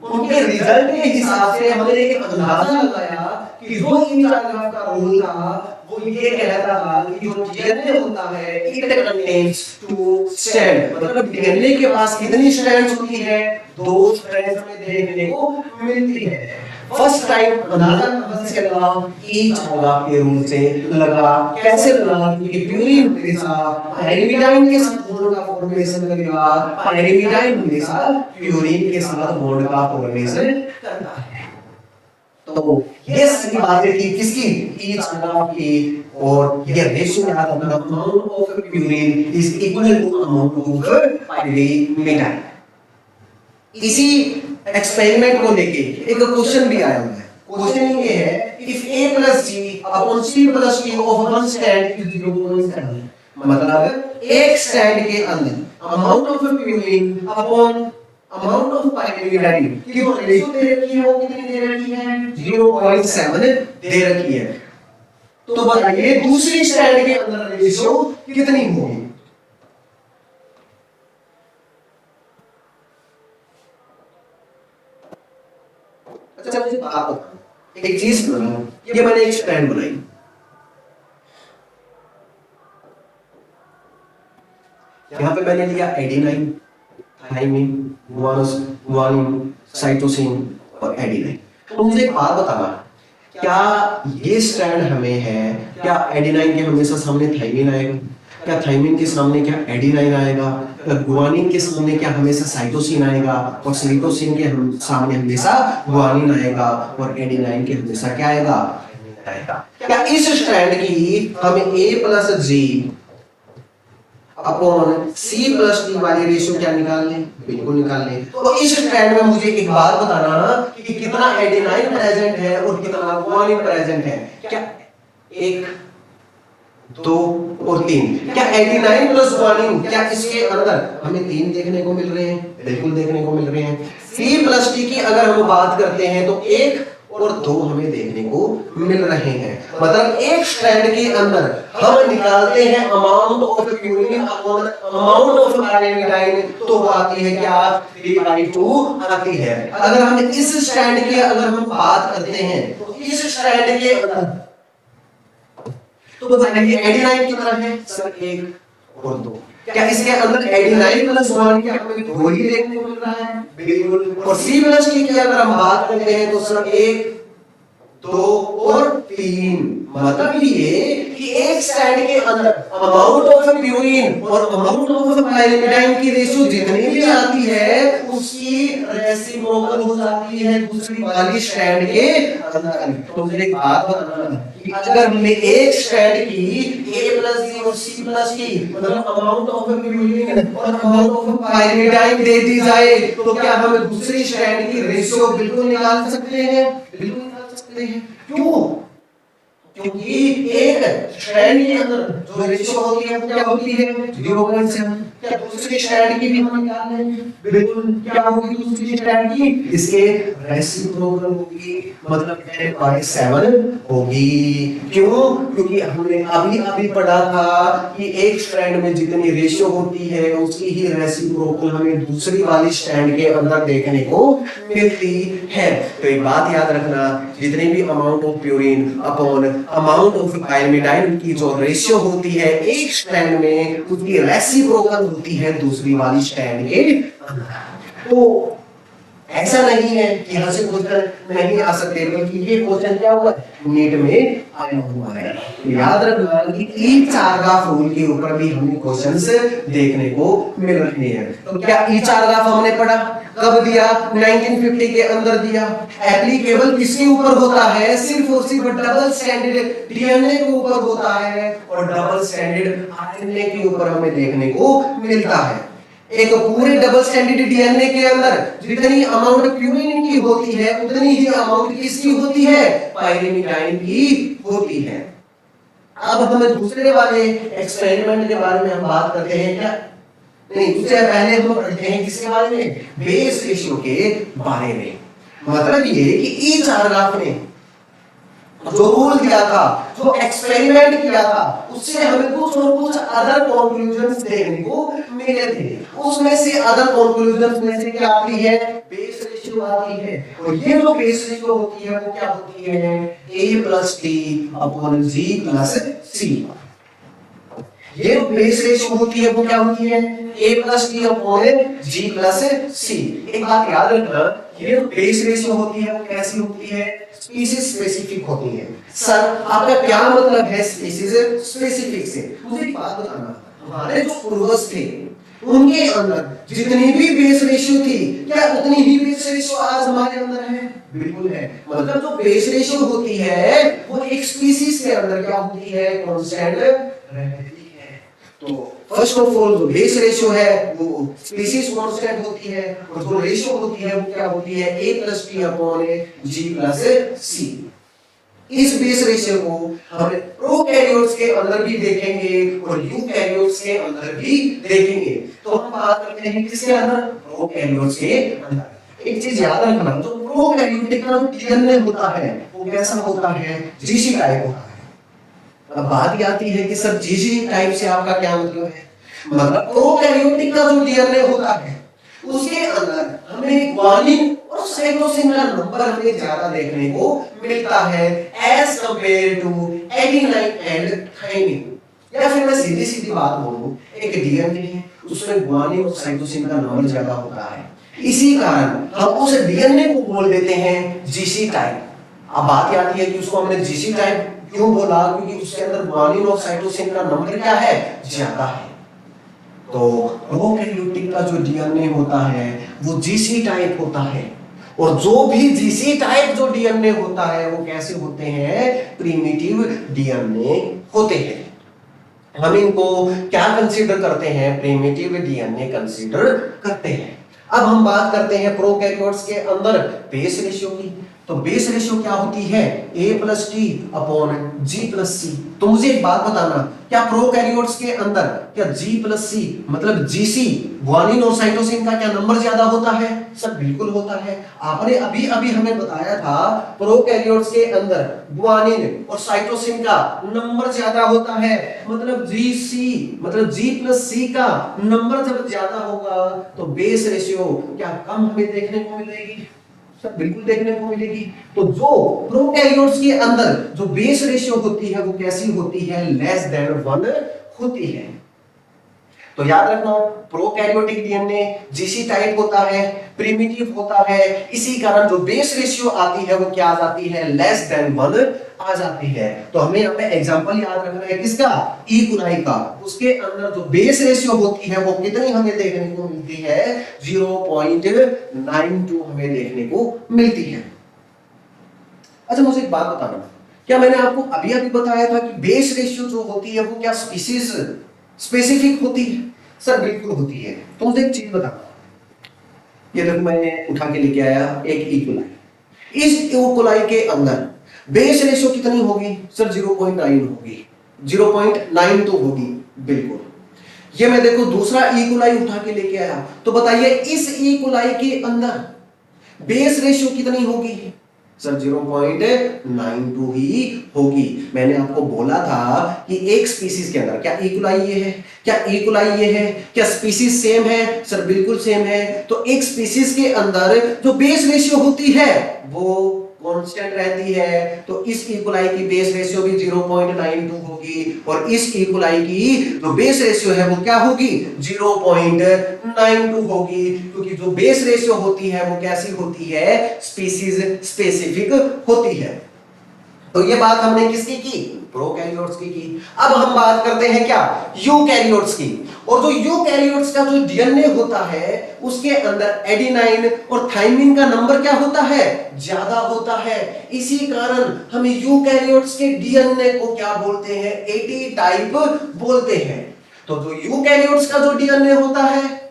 उनके रिजल्ट के हिसाब से हमने एक अंदाजा लगाया कि जो ईचार्गा का रूल था वो ये कहता था कि जो डीएनए होता है इट कंटेन्स 2 स्ट्रैंड, मतलब डीएनए के पास कितनी स्ट्रैंड्स होती है? 2 स्ट्रैंड्स हमें देखने को मिलती है। फर्स्ट टाइम अंदाजा कहां से लगा? ईचार्गा के रूल से लगा। कैसे लगा? क्योंकि प्यूरीन हमेशा पाइरीमिडाइन के साथ बॉन्ड का फॉर्मेशन करेगा, पाइरीमिडाइन हमेशा प्यूरीन के साथ बॉन्ड का फॉर्मेशन करता है। तो ये सारी बातें थी किसकी? ईचार्गा की। और ये रेशियो याद रखना, amount of purine is equal to amount of pyrimidine. इसी एक्सपेरिमेंट को लेके एक क्वेश्चन भी आया हुआ है। क्वेश्चन ये है, if a plus g upon c plus t of one strand is 0.7, मतलब एक स्ट्रैंड के अंदर amount of purine upon amount of pyrimidine की जो रेशियो दे रखी है वो कितनी दे रखी है? 0.7 दे रखी है। तो बताइए दूसरी स्ट्रैंड के अंदर रेशियो कितनी होगी? अच्छा मुझे बात बताओ, एक चीज बनाओ, ये मैंने एक स्ट्रैंड बनाई, यहां मैंने लिया एडेनाइन, थाइमिन, गुआनिन, साइटोसिन और एडेनाइन। तो मुझे एक बात बताना, क्या ये स्ट्रैंड हमें है, क्या एडेनाइन के हमेशा सामने थाइमिन आएगा, क्या थाइमिन के सामने क्या एडेनाइन आएगा, गुआनिन के सामने क्या हमेशा साइटोसिन आएगा, और साइटोसिन के सामने हमेशा गुआनिन आएगा, और एडेनाइन के हमेशा क्या आएगा, आएगा। क्या इस स्ट्रैंड की हमें A plus G upon C plus D वाली रेशियो क्या निकाल लें? बिल्कुल निकाल लें। तो इस स्ट्रैंड में मुझे एक बात बताना कि कितना एडेनाइन प्रेजेंट है और कितना गुआनिन प्रेजेंट है। क्या 1, 2 और 3, क्या एडेनाइन प्लस गुआनिन, क्या इसके अंदर हमें 3 देखने को मिल रहे हैं? बिल्कुल देखने को मिल रहे हैं। C प्लस D की अगर हम बात करते हैं तो 1 और 2 हमें देखने को मिल रहे हैं। मतलब एक स्ट्रैंड के अंदर हम निकालते हैं amount of purine upon amount of pyridine, तो वो आती है क्या, 3/2 आती है। अगर हम इस स्ट्रैंड की अगर हम बात करते हैं तो इस स्ट्रैंड के अंदर तो बताइए एडेनाइन कितना है सर, 1 और 2। क्या इसके अंदर एडेनाइन प्लस 1 क्या हमें 2 ही देखने को मिल रहा है? बिल्कुल। और C प्लस की अगर हम बात करते हैं तो सर 1, 2 और 3। मतलब ये कि एक स्ट्रैंड के अंदर अमाउंट ऑफ प्यूरिन और अमाउंट ऑफ पायरीडाइन की रेशियो जितनी भी आती है उसकी रेसिप्रोकल हो जाती है दूसरी वाली स्ट्रैंड के अंदर। तो मुझे एक बात बताना कि अगर हमने एक स्ट्रैंड की A प्लस D और C प्लस की मतलब अमाउंट ऑफ प्यूरिन और अमाउंट ऑफ पायरीडाइन दे दी जाए तो क्या हम दूसरी स्ट्रैंड की रेशियो बिल्कुल निकाल सकते हैं? बिल्कुल निकाल सकते हैं। क्यों? क्योंकि एक स्ट्रैंड के अंदर जो रेशियो होती है वो क्या होती है, 0.7। क्या दूसरी स्ट्रैंड की भी हम निकाल लेंगे? बिल्कुल। क्या होगी दूसरी स्ट्रैंड की? इसके रेसिप्रोकल होगी, मतलब 10/7 होगी। क्यों? क्योंकि हमने अभी अभी पढ़ा था कि एक स्ट्रैंड में जितनी रेशियो होती है उसकी ही रेसिप्रोकल हमें दूसरी वाली स्ट्रैंड के अंदर देखने को मिलती है। तो एक बात याद रखना, जितनी भी amount of purine upon amount of pyridine की जो रेशियो होती है एक स्ट्रैंड में उसकी रेसिप्रोकल होती है दूसरी वाली स्ट्रैंड के अंदर। तो ऐसा नहीं है कि यहाँ से क्वेश्चन नहीं आ सकते, बल्कि ये क्वेश्चन क्या हुआ नीट में आया हुआ है। याद रखना कि ई चारगाफ रूल के ऊपर भी हमें क्वेश्चंस देखने को मिल रहे हैं। तो क्या ई चारगाफ हमने पढ़ा, कब दिया? 1950 के अंदर दिया। एप्लीकेबल किसके ऊपर होता है? सिर्फ और सिर्फ डबल स्टैंडर्ड डीएनए के ऊपर होता है और डबल स्टैंडर्ड आरएनए के ऊपर हमें देखने को मिलता है। एक पूरे डबल स्टैंडर्ड डीएनए के अंदर जितनी अमाउंट प्यूरिन की होती है उतनी ही अमाउंट किसकी होती है? पायरीडाइन की होती है। अब हम दूसरे वाले एक्सपेरिमेंट के बारे में हम बात करते हैं। क्या नहीं, उससे पहले हम पढ़ते हैं किसके बारे में? बेस रेशियो के बारे में। मतलब ये कि ई चारगाफ ने जो रूल दिया था, जो एक्सपेरिमेंट किया था, उससे हमें कुछ और कुछ अदर कंक्लूजन्स देखने को मिले थे। उसमें से अदर कंक्लूजन्स में से क्या आती है? बेस रेशियो आती है। और ये जो बेस रेशियो होती है वो क्या होती है? A plus D upon G plus C। ये जो बेस रेशियो होती है वो क्या होती है? A plus D upon G plus C। एक बात याद रखना, ये जो बेस रेशियो होती है वो कैसी होती है? स्पीशीज स्पेसिफिक होती है। सर आपका क्या मतलब है स्पीशीज स्पेसिफिक से? मुझे एक बात बताना, हमारे जो पूर्वज थे उनके अंदर जितनी भी बेस रेशियो थी क्या उतनी ही बेस रेशियो आज हमारे अंदर है? बिल्कुल है। मतलब जो बेस रेशियो होती है वो एक स्पीशीज के अंदर क्या होती है? कांस्टेंट रहती है। तो फर्स्ट ऑफ ऑल जो बेस रेशियो है वो स्पीशीज कांस्टेंट होती है और जो रेशियो होती है वो क्या होती है? A plus T upon G plus C। इस बेस रेशियो को हम प्रोकैरियोट्स के अंदर भी देखेंगे और यूकैरियोट्स के अंदर भी देखेंगे। तो हम बात करते हैं किसके अंदर? प्रोकैरियोट्स के अंदर। एक चीज याद रखना, जो प्रोकैरियोटिक का डीएनए होता है वो कैसा होता है? जीसी टाइप होता है। अब बात आती है कि सर जीसी टाइप से आपका क्या मतलब है? मतलब प्रोकैरियोटिक का जो डीएनए होता है उसके अंदर हमें ग्वानिन और साइटोसिन का नंबर हमें ज्यादा देखने को मिलता है as compare to adenine and thymine. या फिर मैं सीधी सीधी बात बोलूं, एक डीएनए है उसमें गुआनिन और साइटोसिन का नंबर ज्यादा होता है। इसी कारण हम उस डीएनए को बोल देते हैं जीसी टाइप। अब बात आती है कि उसको हमने जीसी टाइप क्यों बोला, क्योंकि उसके अंदर गुआनिन और साइटोसिन का नंबर क्या है, ज्यादा है। तो प्रोकैरियोटिक का जो डीएनए होता है वो जीसी टाइप होता है, और जो भी जीसी टाइप जो डीएनए होता है वो कैसे होते हैं, प्रिमिटिव डीएनए होते हैं। हम इनको क्या कंसीडर करते हैं, प्रिमिटिव डीएनए कंसीडर करते हैं। अब हम बात करते हैं प्रोकैरियोट्स के अंदर बेस रेशियो की। तो बेस रेशियो क्या होती है, A+T/G+C। तो मुझे एक बात बताना, क्या प्रोकैरियोट्स के अंदर क्या G+C मतलब जीसी गुआनिन और साइटोसिन का क्या नंबर ज्यादा होता है? सर बिल्कुल होता है। आपने अभी अभी हमें बताया था प्रोकैरियोट्स के अंदर गुआनिन और साइटोसिन का नंबर ज्यादा होता है, मतलब जीसी मतलब G+C का नंबर जब ज्यादा होगा तो बेस रेशियो क्या कम हमें देखने को मिलेगी? सर बिल्कुल देखने को मिलेगी। तो जो प्रोकैरियोट्स के अंदर जो बेस रेशियो होती है वो कैसी होती है, लेस देन 1 होती है। तो याद रखना, प्रोकैरियोटिक डीएनए जीसी टाइप होता है, प्रिमिटिव होता है, इसी कारण जो बेस रेशियो आती है वो क्या आ जाती है, लेस देन 1 आ जाती है। तो हमें यहाँ पे एग्जांपल याद रखना है किसका, ई कोलाई का। उसके अंदर जो बेस रेशियो होती है वो कितनी हमें देखने को मिलती है, 0.92 हमें देखने को मिलती है। अच्छा मुझे एक बात बताना, क्या मैंने आपको अभी अभी बताया था कि बेस रेशियो जो होती है वो क्या स्पीशीज स्पेसिफिक होती है? सर बिल्कुल होती है। तो मुझे एक चीज बता, ये देखो मैंने उठा के लेके आया एक ई कोलाई। इस ई कोलाई के अंदर बेस रेशियो कितनी होगी? सर 0.9 होगी, 0.92 होगी, बिल्कुल। ये मैं देखो दूसरा ई कोलाई उठा के लेके आया, तो बताइए इस ई कोलाई के अंदर बेस रेशियो कितनी होगी? सर 0.92 ही होगी। मैंने आपको बोला था कि एक स्पीसीज के अंदर क्या ई कोलाई ये है, क्या ई कोलाई ये है, क्या स्पीसीज सेम है? सर बिल्कुल सेम है। तो एक स्पीसीज के अंदर जो बेस रेशियो होती है वो कांस्टेंट रहती है। तो इस ई कोलाई की बेस रेशियो भी 0.92 होगी, और इस ई कोलाई की जो बेस रेशियो है वो क्या होगी, 0.92 होगी, क्योंकि जो बेस रेशियो होती है वो कैसी होती है, स्पीसीज स्पेसिफिक होती है। तो ये बात हमने किसकी की, प्रोकैरियोट्स की। अब हम बात करते हैं क्या, यूकैरियोट्स की। और जो यूकैरियोट्स का जो डीएनए होता है उसके अंदर एडेनाइन और थाइमिन का नंबर क्या होता है, ज्यादा होता है। इसी कारण हम यूकैरियोट्स के डीएनए को क्या बोलते हैं, एटी टाइप बोलते हैं। तो जो यूकैरियोट्स का जो डीएनए होता है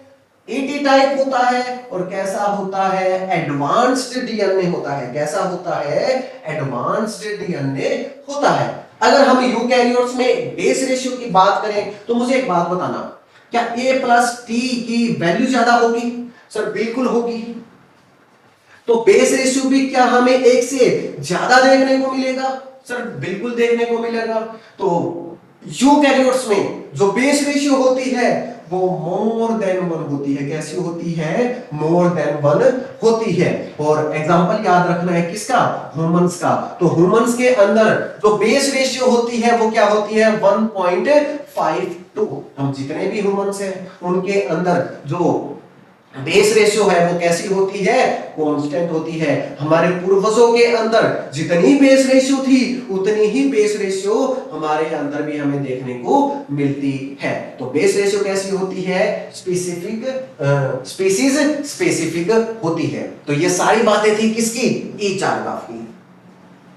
एटी टाइप होता है, और कैसा होता है, एडवांस्ड डीएनए होता है। कैसा होता है, एडवांस्ड डीएनए होता है। अगर हम यूकैरियोट्स में बेस रेशियो की बात करें तो मुझे एक बात बताना, क्या A+T की वैल्यू ज्यादा होगी? सर बिल्कुल होगी। तो बेस रेशियो भी क्या हमें एक से ज्यादा देखने को मिलेगा? सर बिल्कुल देखने को मिलेगा। तो यूकैरियोट्स में जो बेस रेशियो होती है वो मोर देन 1 होती है। कैसी होती है, मोर देन 1 होती है। और एग्जांपल याद रखना है किसका, ह्यूमंस का। तो ह्यूमंस के अंदर जो बेस रेशियो होती है वो क्या होती है, 1.52। हम जितने भी ह्यूमंस हैं उनके अंदर जो बेस रेशियो है वो कैसी होती है, कांस्टेंट होती है। हमारे पूर्वजों के अंदर जितनी बेस रेशियो थी उतनी ही बेस रेशियो हमारे अंदर भी हमें देखने को मिलती है। तो बेस रेशियो कैसी होती है, स्पेसिफिक स्पीशीज स्पेसिफिक होती है। तो ये सारी बातें थी किसकी, ई चार्गाफ की।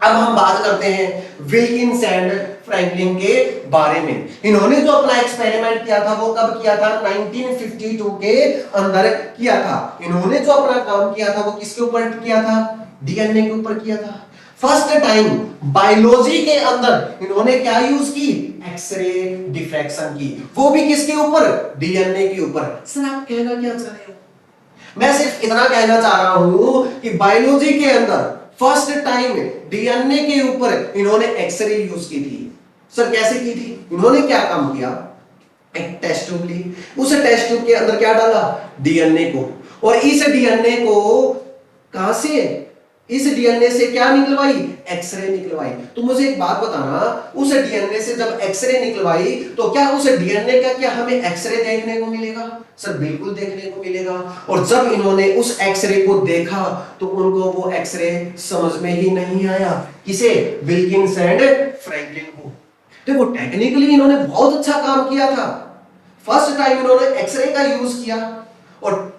अब हम बात करते हैं विल्किंस एंड फ्रैंकलिन के बारे में। इन्होंने जो अपना एक्सपेरिमेंट किया था वो कब किया था, 1952 के अंदर किया था। इन्होंने जो अपना काम किया था वो किसके ऊपर किया था, डीएनए के ऊपर किया था। फर्स्ट टाइम बायोलॉजी के अंदर इन्होंने क्या यूज की, एक्सरे डिफ्रैक्शन की, वो भी किसके ऊपर, डीएनए के ऊपर। सर आप कहना क्या चाह रहे हो, मैं सिर्फ इतना कहना चाह रहा हूं कि बायोलॉजी के अंदर फर्स्ट टाइम डीएनए के ऊपर इन्होंने एक्सरे यूज की थी। सर कैसे की थी, इन्होंने क्या काम किया, एक टेस्ट ट्यूब ली, उस टेस्ट ट्यूब के अंदर क्या डाला, डीएनए को, और इस डीएनए को कहां से इस डीएनए से क्या निकलवाई? एक्सरे निकलवाई। तो मुझे एक बात बताना, उस डीएनए से जब एक्सरे निकलवाई तो क्या उस डीएनए का क्या हमें एक्सरे देखने को मिलेगा? सर बिल्कुल देखने को मिलेगा। और जब इन्होंने उस एक्सरे को देखा तो उनको वो एक्सरे समझ में ही नहीं आया। किसे? विल्किंस एंड फ्रैंकलिन को। देखो टेक्निकली इन्होंने बहुत अच्छा काम किया था। फर्स्ट टाइम इन्होंने एक्सरे का यूज किया और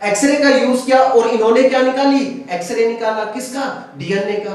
एक्सरे का यूज किया और इन्होंने क्या निकाली? एक्सरे निकाला। किसका? डीएनए का।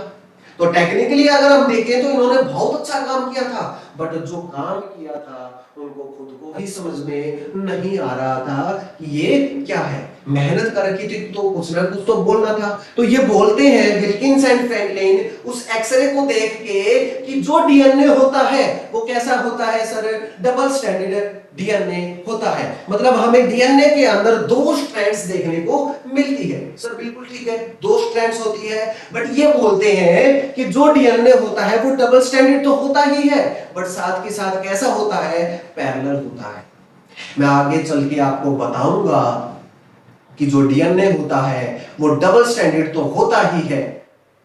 तो टेक्निकली अगर हम देखें तो इन्होंने बहुत अच्छा काम किया था, बट जो काम किया था उनको खुद को ही समझ में नहीं आ रहा था कि ये क्या है। मेहनत करके थी तो कुछ ना कुछ तो बोलना था। तो ये बोलते हैं विल्किंस एंड फ्रैंकलिन उस एक्सरे को देख के कि जो डीएनए होता है वो कैसा होता है सर? डबल स्ट्रैंडेड डीएनए होता है। मतलब हमें डीएनए के अंदर दो स्ट्रैंड्स देखने को मिलती है। सर बिल्कुल ठीक है, दो स्ट्रैंड्स होती है, बट ये बोलते हैं कि जो डीएनए होता है वो डबल स्ट्रैंडेड तो होता ही है, बट साथ के साथ कैसा होता है? पैरेलल होता है। मैं आगे चल के आपको बताऊंगा कि जो डीएनए होता है वो डबल स्ट्रैंडेड तो होता ही है,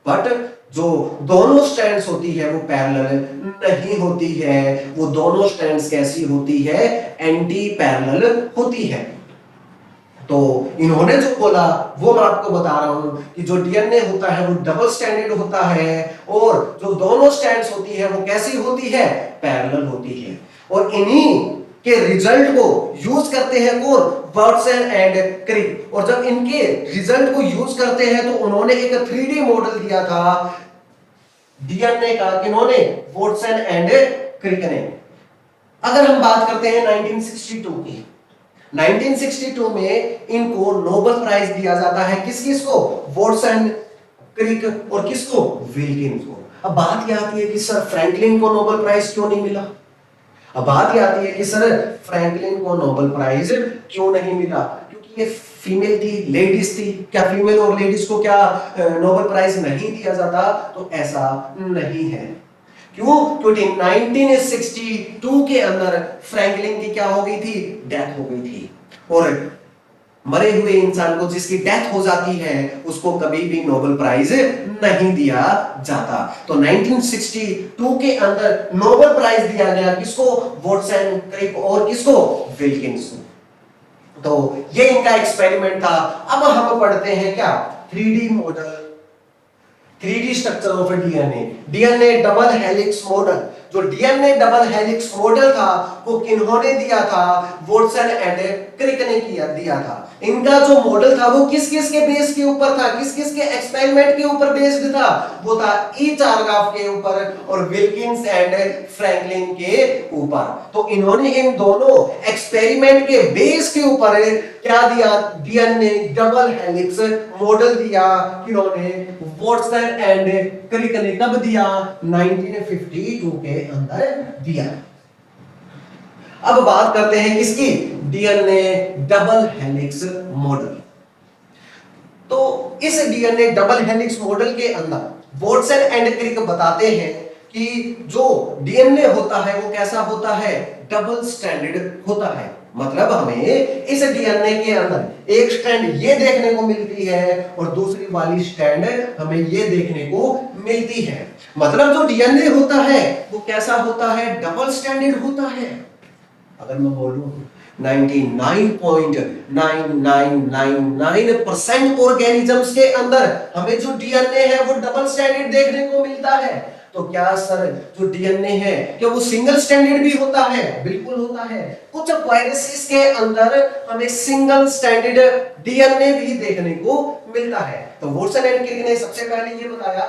बट जो दोनों स्ट्रैंड्स होती है वो पैरेलल नहीं होती है। वो दोनों स्ट्रैंड्स कैसी होती है? एंटी पैरेलल होती है। तो इन्होंने जो बोला वो मैं आपको बता रहा हूं कि जो डीएनए होता है वो डबल स्ट्रैंडेड होता है और जो दोनों स्ट्रैंड्स होती है वो कैसी होती है? पैरेलल होती है। और इन्हीं के रिजल्ट को यूज करते हैं कौन? Watson and Crick. और जब इनके रिजल्ट को यूज करते हैं तो उन्होंने एक 3D मॉडल दिया था डीएनए का। किन्होंने? वाटसन एंड क्रिक ने। अगर हम बात करते हैं 1962 की, 1962 में इनको नोबेल प्राइज दिया जाता है। किस किस को? वाटसन, क्रिक और किसको? विल्किंस को। अब बात यह आती है कि सर फ्रैंकलिन को नोबेल प्राइज क्यों नहीं मिला? अब बात यह आती है कि सर फ्रैंकलिन को नोबेल प्राइज क्यों नहीं मिला? क्योंकि ये फीमेल थी, लेडीज थी। क्या फीमेल और लेडीज को क्या नोबेल प्राइज नहीं दिया जाता? तो ऐसा नहीं है। क्यों? क्योंकि 1962 के अंदर फ्रैंकलिन की क्या हो गई थी? डेथ हो गई थी। और मरे हुए इंसान को जिसकी डेथ हो जाती है उसको कभी भी नोबेल प्राइज नहीं दिया जाता। तो 1962 के अंदर नोबेल प्राइज दिया गया किसको? वाटसन, क्रिक और किसको? विल्किंस को। तो ये इनका एक्सपेरिमेंट था। अब हम पढ़ते हैं क्या? 3D model, 3D structure of DNA, DNA double helix model. जो डीएनए डबल हेलिक्स मॉडल था वो किन्होंने दिया था? वाटसन एंड क्रिक ने दिया था। इनका जो मॉडल था वो किस किस के बेस के ऊपर था? किस किस के एक्सपेरिमेंट के ऊपर बेस्ड था? वो था ई चारगाफ के ऊपर और विल्किंस एंड फ्रैंकलिन के ऊपर। तो इन्होंने इन दोनों एक्सपेरिमेंट के बेस के ऊपर क्या दिया? डीएनए डबल हेलिक्स मॉडल दिया। किन्होंने? वाटसन एंड क्रिक ने। कब दिया? 1952 के अंदर दिया। अब बात करते हैं किसकी? DNA double helix model. तो इस डीएनए डबल हेलिक्स मॉडल के अंदर वाटसन एंड क्रिक बताते हैं कि जो डीएनए होता है वो कैसा होता है? डबल स्ट्रैंडेड होता है। मतलब हमें इस डीएनए के अंदर एक स्ट्रैंड ये देखने को मिलती है और दूसरी वाली स्ट्रैंड हमें ये देखने को मिलती है। मतलब जो डीएनए होता है वो कैसा होता है? डबल स्ट्रैंडेड होता है। अगर मैं बोलूं 99.9999% ऑर्गेनिजम्स के अंदर हमें जो डीएनए है वो डबल स्ट्रैंडेड देखने को मिलता है। तो क्या सर जो डीएनए है क्या वो सिंगल स्ट्रैंडेड भी होता है? बिल्कुल होता है। कुछ वायरसेस के अंदर हमें सिंगल स्ट्रैंडेड डीएनए भी देखने को मिलता है। तो वाटसन एंड क्रिक ने सबसे पहले ये बताया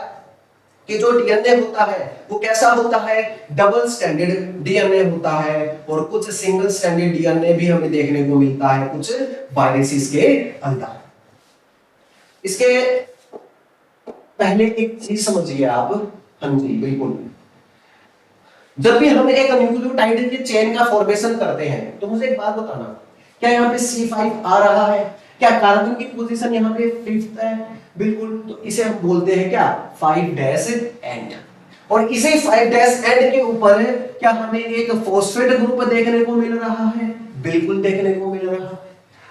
कि जो डीएनए होता है वो कैसा होता है? डबल स्ट्रैंडेड डीएनए होता है और कुछ सिंगल स्ट्रैंडेड डीएनए भी हमें देखने को मिलता है कुछ वायरसेस के अंदर। इसके पहले एक चीज समझिए आप। हाँ जी बिल्कुल। जब भी हम एक न्यूक्लियोटाइड के चेन का फॉर्मेशन करते हैं तो मुझे एक बात बताना, क्या यहाँ पे C5 आ रहा है? क्या कार्बन की पोजीशन यहाँ पे 5th है? बिल्कुल। तो इसे हम बोलते हैं क्या? 5' एंड। और इसे 5' एंड के ऊपर क्या हमें एक फॉस्फेट ग्रुप देखने को मिल रहा है? बिल्कुल देखने को मिल रहा है।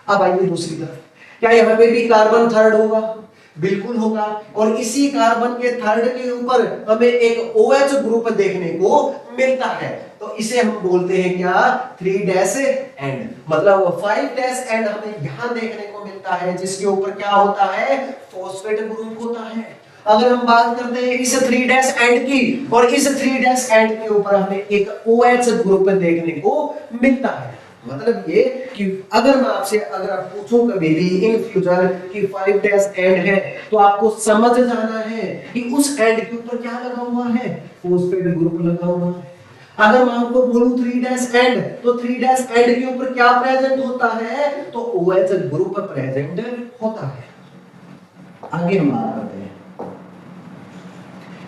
अब आइए दूसरी तरफ, क्या यहाँ पे भी कार्बन 3rd होगा? बिल्कुल होगा। और इसी कार्बन के थर्ड के ऊपर हमें एक OH ग्रुप देखने को मिलता है, तो इसे हम बोलते हैं क्या, 3 डैश एंड, मतलब 5 डैश एंड हमें यहां देखने को मिलता है, जिसके ऊपर क्या होता है, फॉस्फेट ग्रुप होता है। अगर हम बात करते हैं इस 3 डैश एंड की, और इस 3 डैश एंड के ऊपर हमें एक OH ग्रुप देखने को मिलता है। मतलब ये कि अगर मैं आपसे अगर आप पूछो कभी भी इन फ्यूचर कि 5 डैश एंड है, तो आपको समझ जाना है कि उस एंड के ऊपर क्या लगा हुआ है, फॉस्फेट ग्रुप लगा हुआ है। अगर मैं आपको बोलूं 3 डैश एंड, तो 3 डैश एंड के ऊपर क्या प्रेजेंट होता है, तो OH ग्रुप प्रेजेंट होता है। आगे हम बात करते हैं,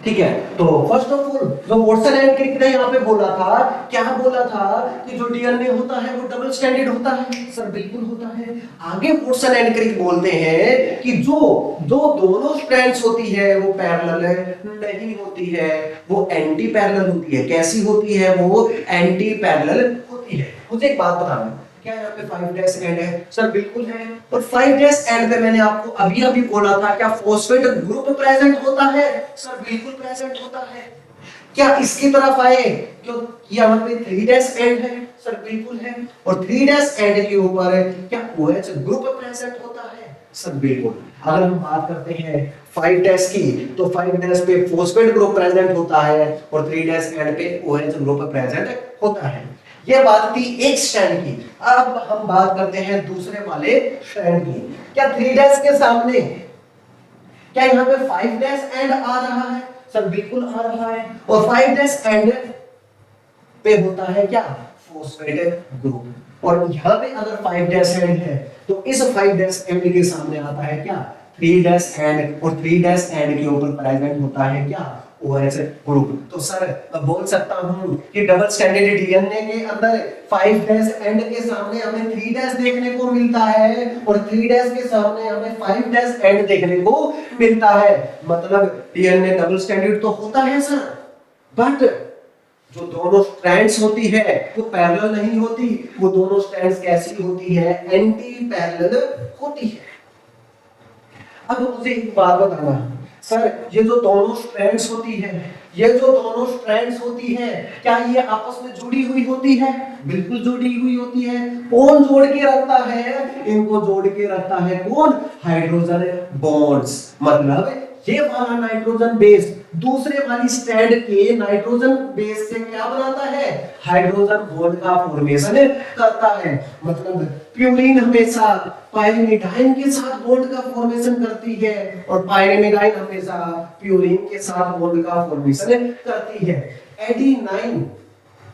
ठीक है। तो फर्स्ट ऑफ ऑल जो वॉटसन एंड क्रिक ने यहाँ पे बोला था, क्या बोला था कि जो डीएनए होता है वो डबल स्टैंडर्ड होता है। सर बिल्कुल होता है। आगे वॉटसन एंड क्रिक बोलते हैं कि जो जो दोनों स्ट्रैंड्स होती है वो पैरेलल नहीं होती है, वो एंटी पैरेलल होती है। कैसी होती है, वो एंटी पैरेलल होती है। मुझे एक बात बताना, क्या यहाँ पे 5 डैश एंड है, सर बिल्कुल है। और 5 डैश एंड पे मैंने आपको अभी अभी बोला था क्या फॉस्फेट ग्रुप प्रेजेंट होता है, सर बिल्कुल प्रेजेंट होता है। क्या इसकी तरफ आए, क्यों यहाँ पे 3 डैश एंड है, सर बिल्कुल है। और 3 डैश एंड के ऊपर क्या OH ग्रुप प्रेजेंट होता है, सर बिल्कुल। अगर हम बात करते हैं 5 डैश की, तो 5 डैश पे फॉस्फेट ग्रुप प्रेजेंट होता है, और 3 डैश एंड पे OH ग्रुप प्रेजेंट होता है। ये बात थी एक स्ट्रैंड की। अब हम बात करते हैं दूसरे वाले स्ट्रैंड की। क्या 3 डैश के सामने क्या यहाँ पे 5 डैश एंड आ रहा है, सर बिल्कुल आ रहा है। और 5 डैश एंड पे होता है क्या, फॉस्फेट ग्रुप। और यहाँ पे अगर 5 डैश एंड है, तो इस 5 डैश एंड के सामने आता है क्या, 3 डैश एंड। और 3 डैश एंड के ऊपर प्रेजेंट होता है क्या, OH ग्रुप। तो सर मैं बोल सकता हूं कि डबल स्टैंडर्ड डीएनए के अंदर 5 डैश एंड के सामने हमें 3 डैश देखने को मिलता है, और 3 डैश के सामने हमें 5 डैश एंड देखने को मिलता है। मतलब डीएनए डबल स्टैंडर्ड तो होता है सर, बट जो दोनों स्ट्रैंड्स होती है वो पैरेलल नहीं होती। वो दोनों स्ट्रैंड्स कैसी होती है, एंटी पैरेलल होती है। अब मुझे एक बात बताना, सर ये जो दोनों स्ट्रैंड्स होती है, ये जो दोनों स्ट्रैंड्स होती है, क्या ये आपस में जुड़ी हुई होती है, बिल्कुल जुड़ी हुई होती है। कौन जोड़ के रखता है, इनको जोड़ के रखता है कौन, हाइड्रोजन बॉन्ड्स। मतलब ये वाला नाइट्रोजन बेस दूसरे वाली स्ट्रैंड के नाइट्रोजन बेस से क्या बनाता है, हाइड्रोजन बॉन्ड का फॉर्मेशन करता है। मतलब प्यूरीन हमेशा पाइरिमिडाइन के साथ बॉन्ड का फॉर्मेशन करती है, और पाइरिमिडाइन हमेशा प्यूरीन के साथ बॉन्ड का फॉर्मेशन करती है। एडेनाइन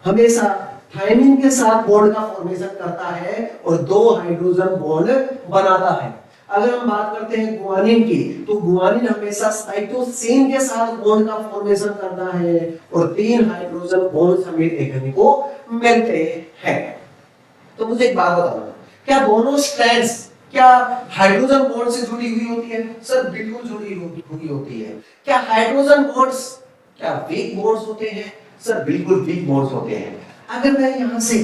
हमेशा थाइमिन के साथ बॉन्ड का फॉर्मेशन करता है और 2 हाइड्रोजन बॉन्ड बनाता है। अगर हम बात करते हैं गुआनिन की, तो गुआनिन हमेशा साइटोसिन के साथ बॉन्ड का फॉर्मेशन करता है, और 3 हाइड्रोजन बॉन्ड्स हमें देखने को मिलते हैं। तो मुझे एक बात बताना, क्या दोनों स्ट्रैंड्स क्या हाइड्रोजन बॉन्ड से जुड़ी हुई होती है, सर बिल्कुल जुड़ी हुई होती है। क्या हाइड्रोजन बॉन्ड्स क्या वीक बॉन्ड्स होते हैं, सर बिल्कुल वीक बॉन्ड्स होते हैं। अगर मैं यहां से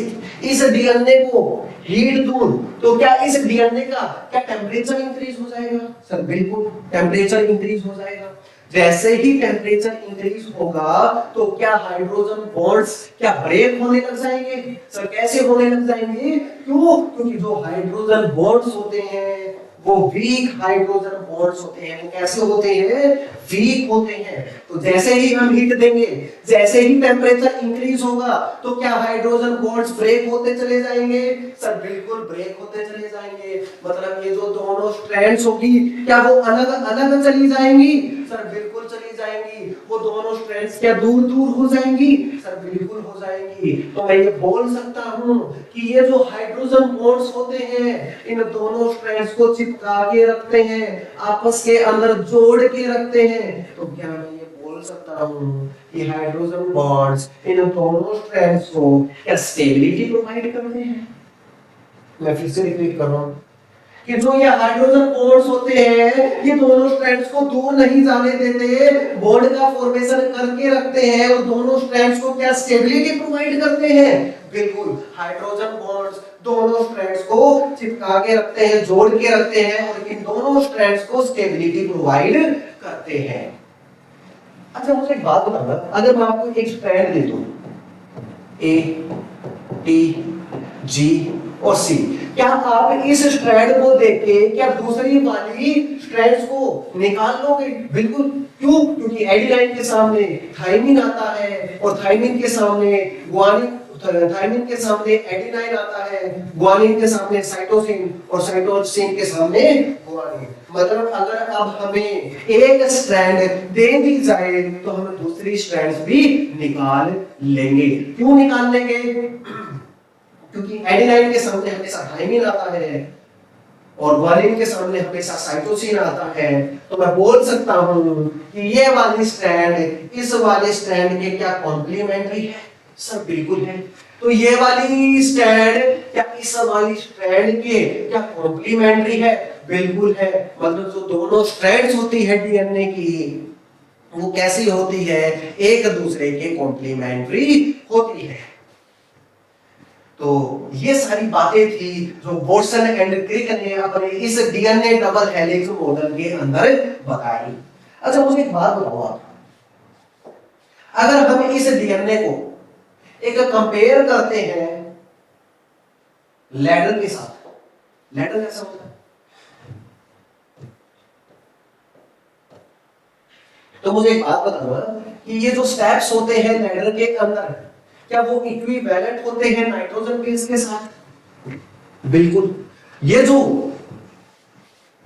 इस डीएनए को हीट दूं, तो क्या इस डीएनए का क्या टेम्परेचर इंक्रीज हो जाएगा, सर बिल्कुल टेम्परेचर इंक्रीज हो जाएगा। जैसे ही टेम्परेचर इंक्रीज होगा, तो क्या हाइड्रोजन बॉन्ड्स क्या ब्रेक होने लग जाएंगे, सर कैसे होने लग जाएंगे, क्यों, क्योंकि जो हाइड्रोजन बॉन्ड्स होते हैं वो वीक हाइड्रोजन बॉन्ड्स होते हैं। वो कैसे होते हैं, वीक होते हैं। तो जैसे ही हम हीट देंगे, जैसे ही टेम्परेचर इंक्रीज होगा, तो क्या हाइड्रोजन बॉन्ड्स ब्रेक होते चले जाएंगे, सर बिल्कुल ब्रेक होते चले जाएंगे। मतलब ये जो दोनों स्ट्रैंड्स होगी, क्या वो अलग अलग चली जाएंगी, सर बिल्कुल चली जाएंगी। वो दोनों स्ट्रैंड्स क्या दूर दूर हो जाएंगी, सर बिल्कुल हो जाएंगी। तो मैं ये बोल सकता हूं कि ये जो हाइड्रोजन बॉन्ड्स होते हैं, इन दोनों स्ट्रैंड्स को चिपका के रखते हैं, आपस के अंदर जोड़ के रखते हैं। तो क्या मैं ये बोल सकता हूं कि हाइड्रोजन बॉन्ड्स इन दोनों स्ट्रैंड्स को क्या स्टेबिलिटी प्रोवाइड करते हैं। मैं फिर से रिपीट कर रहा हूं कि जो ये हाइड्रोजन बॉन्ड्स होते हैं, ये दोनों स्ट्रैंड्स को दूर नहीं जाने देते, बॉन्ड का फॉर्मेशन करके रखते हैं, और दोनों स्ट्रैंड्स को क्या स्टेबिलिटी प्रोवाइड करते हैं, बिल्कुल। हाइड्रोजन बॉन्ड्स दोनों स्ट्रैंड्स को चिपका के रखते हैं, जोड़ के रखते हैं और इन दोनों स्ट्रैंड्स को स्टेबिलिटी प्रोवाइड करते हैं। अच्छा मुझे एक बात बताना, अगर मैं आपको एक स्ट्रैंड दे दूं ए, टी, जी और सी, क्या आप इस स्ट्रैंड को देख के क्या दूसरी वाली स्ट्रैंड्स को निकाल लोगे? बिल्कुल। क्यों? क्योंकि एडेनाइन के सामने थाइमिन आता है और थाइमिन के सामने गुआनिन, थाइमिन के सामने एडेनाइन आता है, गुआनिन के सामने साइटोसिन और साइटोसिन के सामने गुआनिन। मतलब अगर अब हमें एक स्ट्रैंड दे दी जाए तो हम दूसरी स्ट्रैंड्स भी निकाल लेंगे। क्यों निकाल लेंगे? क्योंकि एडेनाइन के सामने हमेशा थाइमिन आता है और गुआनिन के सामने हमेशा साइटोसिन आता है। तो मैं बोल सकता हूं कि ये वाली स्ट्रैंड इस वाले स्ट्रैंड के क्या कॉम्प्लीमेंट्री है? सर बिल्कुल है। तो ये वाली स्ट्रैंड क्या इस वाली स्ट्रैंड के क्या कॉम्प्लीमेंट्री है? बिल्कुल है। मतलब जो दोनों स्ट्रैंड्स होती है डीएनए की वो कैसी होती है? एक दूसरे के कॉम्प्लीमेंट्री होती है। तो ये सारी बातें थी जो वॉटसन एंड क्रिक ने अपने इस डीएनए डबल हेलिक्स मॉडल के अंदर बताई। अच्छा मुझे एक बात बताओ आप, अगर हम इस डीएनए को एक कंपेयर करते हैं लैडर के साथ, लैडर कैसा होता है? तो मुझे एक बात बताना कि ये जो स्टेप्स होते हैं लैडर के अंदर क्या वो इक्विवेलेंट होते हैं नाइट्रोजन बेस के साथ? बिल्कुल। ये जो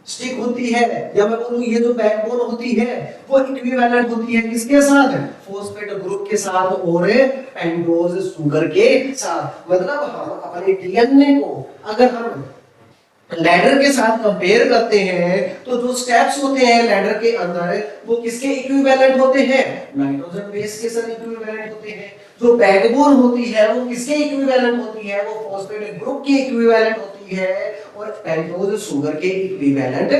स्टिक होती है या मैं बोलूं ये जो बैकबोन होती है वो इक्विवेलेंट होती है किसके साथ? फॉस्फेट ग्रुप के साथ और पेंटोज शुगर के साथ। मतलब हम अपने डीएनए को अगर हम लैडर के साथ कंपेयर करते हैं तो जो स्टेप्स होते हैं लैडर के अंदर वो किसके इक्विवेलेंट होते हैं? नाइट्रोजन बेस के साथ इक्विवेलेंट होते हैं। जो बैकबोन होती है वो किसके इक्विवेलेंट होती है? वो फॉस्फेट ग्रुप की इक्विवेलेंट होती है और पेंटोज शुगर के इक्विवेलेंट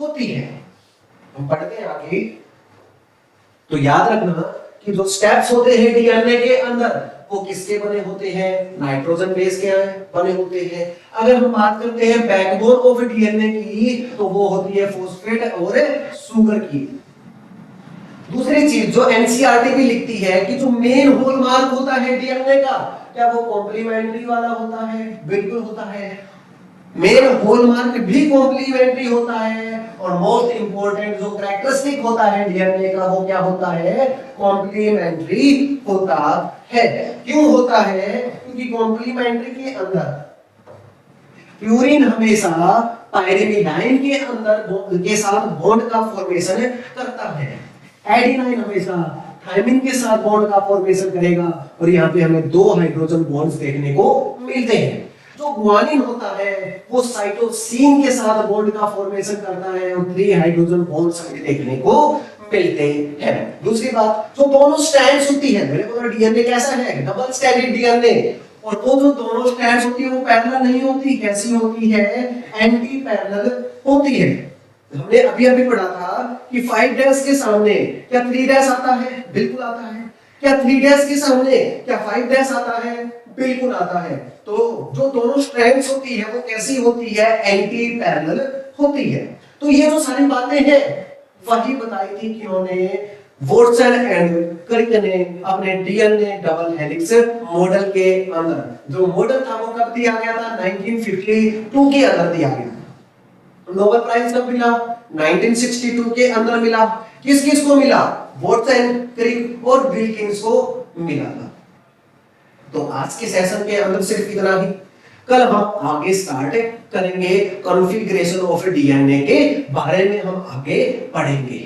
होती है। हम पढ़ते हैं आगे। तो याद रखना कि जो स्टेप्स होते हैं डीएनए के अंदर वो किसके बने होते हैं? नाइट्रोजन बेस के बने होते हैं। अगर हम बात करते हैं बैकबोन ऑफ डीएनए की तो वो होती है फॉस्फेट और शुगर की। दूसरी चीज जो एनसीईआरटी भी लिखती है कि जो मेन हॉलमार्क होता है डीएनए का क्या वो कॉम्प्लीमेंट्री वाला होता है? बिल्कुल होता है। मेन हॉलमार्क भी कॉम्प्लीमेंट्री होता है और मोस्ट इंपॉर्टेंट जो कैरेक्टरिस्टिक होता है डीएनए का वो क्या होता है? कॉम्प्लीमेंट्री होता है। क्यों होता है? क्योंकि कॉम्प्लीमेंट्री के अंदर प्यूरिन हमेशा पायरिमिडाइन के अंदर के साथ बॉन्ड का फॉर्मेशन करता है। एडेनाइन हमेशा थाइमिन के साथ बॉन्ड का फॉर्मेशन करेगा और यहाँ पे हमें दो हाइड्रोजन बॉन्ड्स देखने को मिलते हैं। जो गुआनिन होता है वो साइटोसिन के साथ बॉन्ड का फॉर्मेशन करता है और 3 हाइड्रोजन बॉन्ड्स हमें देखने को मिलते हैं। दूसरी बात जो दोनों स्ट्रैंड्स होती है, मेरे को डीएनए कैसा है? Double stranded DNA. और वो जो दोनों स्ट्रैंड्स होती है वो पैरेलल नहीं होती। कैसी होती है? एंटी पैरेलल होती है। हमने अभी अभी पढ़ा था कि 5 डैश के सामने क्या 3 डैश आता है? बिल्कुल आता है। क्या 3 डैश के सामने क्या 5 डैश आता है? बिल्कुल आता है। तो जो दोनों स्ट्रैंड्स होती है वो कैसी होती है? एंटी पैरेलल होती है। तो ये जो सारी बातें हैं वही बताई थी किन्होंने? वॉटसन एंड क्रिक ने अपने डीएनए डबल हेलिक्स मॉडल के अंदर। जो मॉडल था वो कब दिया गया था? 1952 के अंदर दिया गया। नोबेल प्राइज कब मिला? 1962 के अंदर मिला। किस किस को मिला? वॉटसन, क्रिक और विल्किंस को मिला था। तो आज के सेशन के अंदर सिर्फ इतना ही। कल हम आगे स्टार्ट करेंगे कॉन्फ़िगरेशन ऑफ डीएनए के बारे में हम आगे पढ़ेंगे।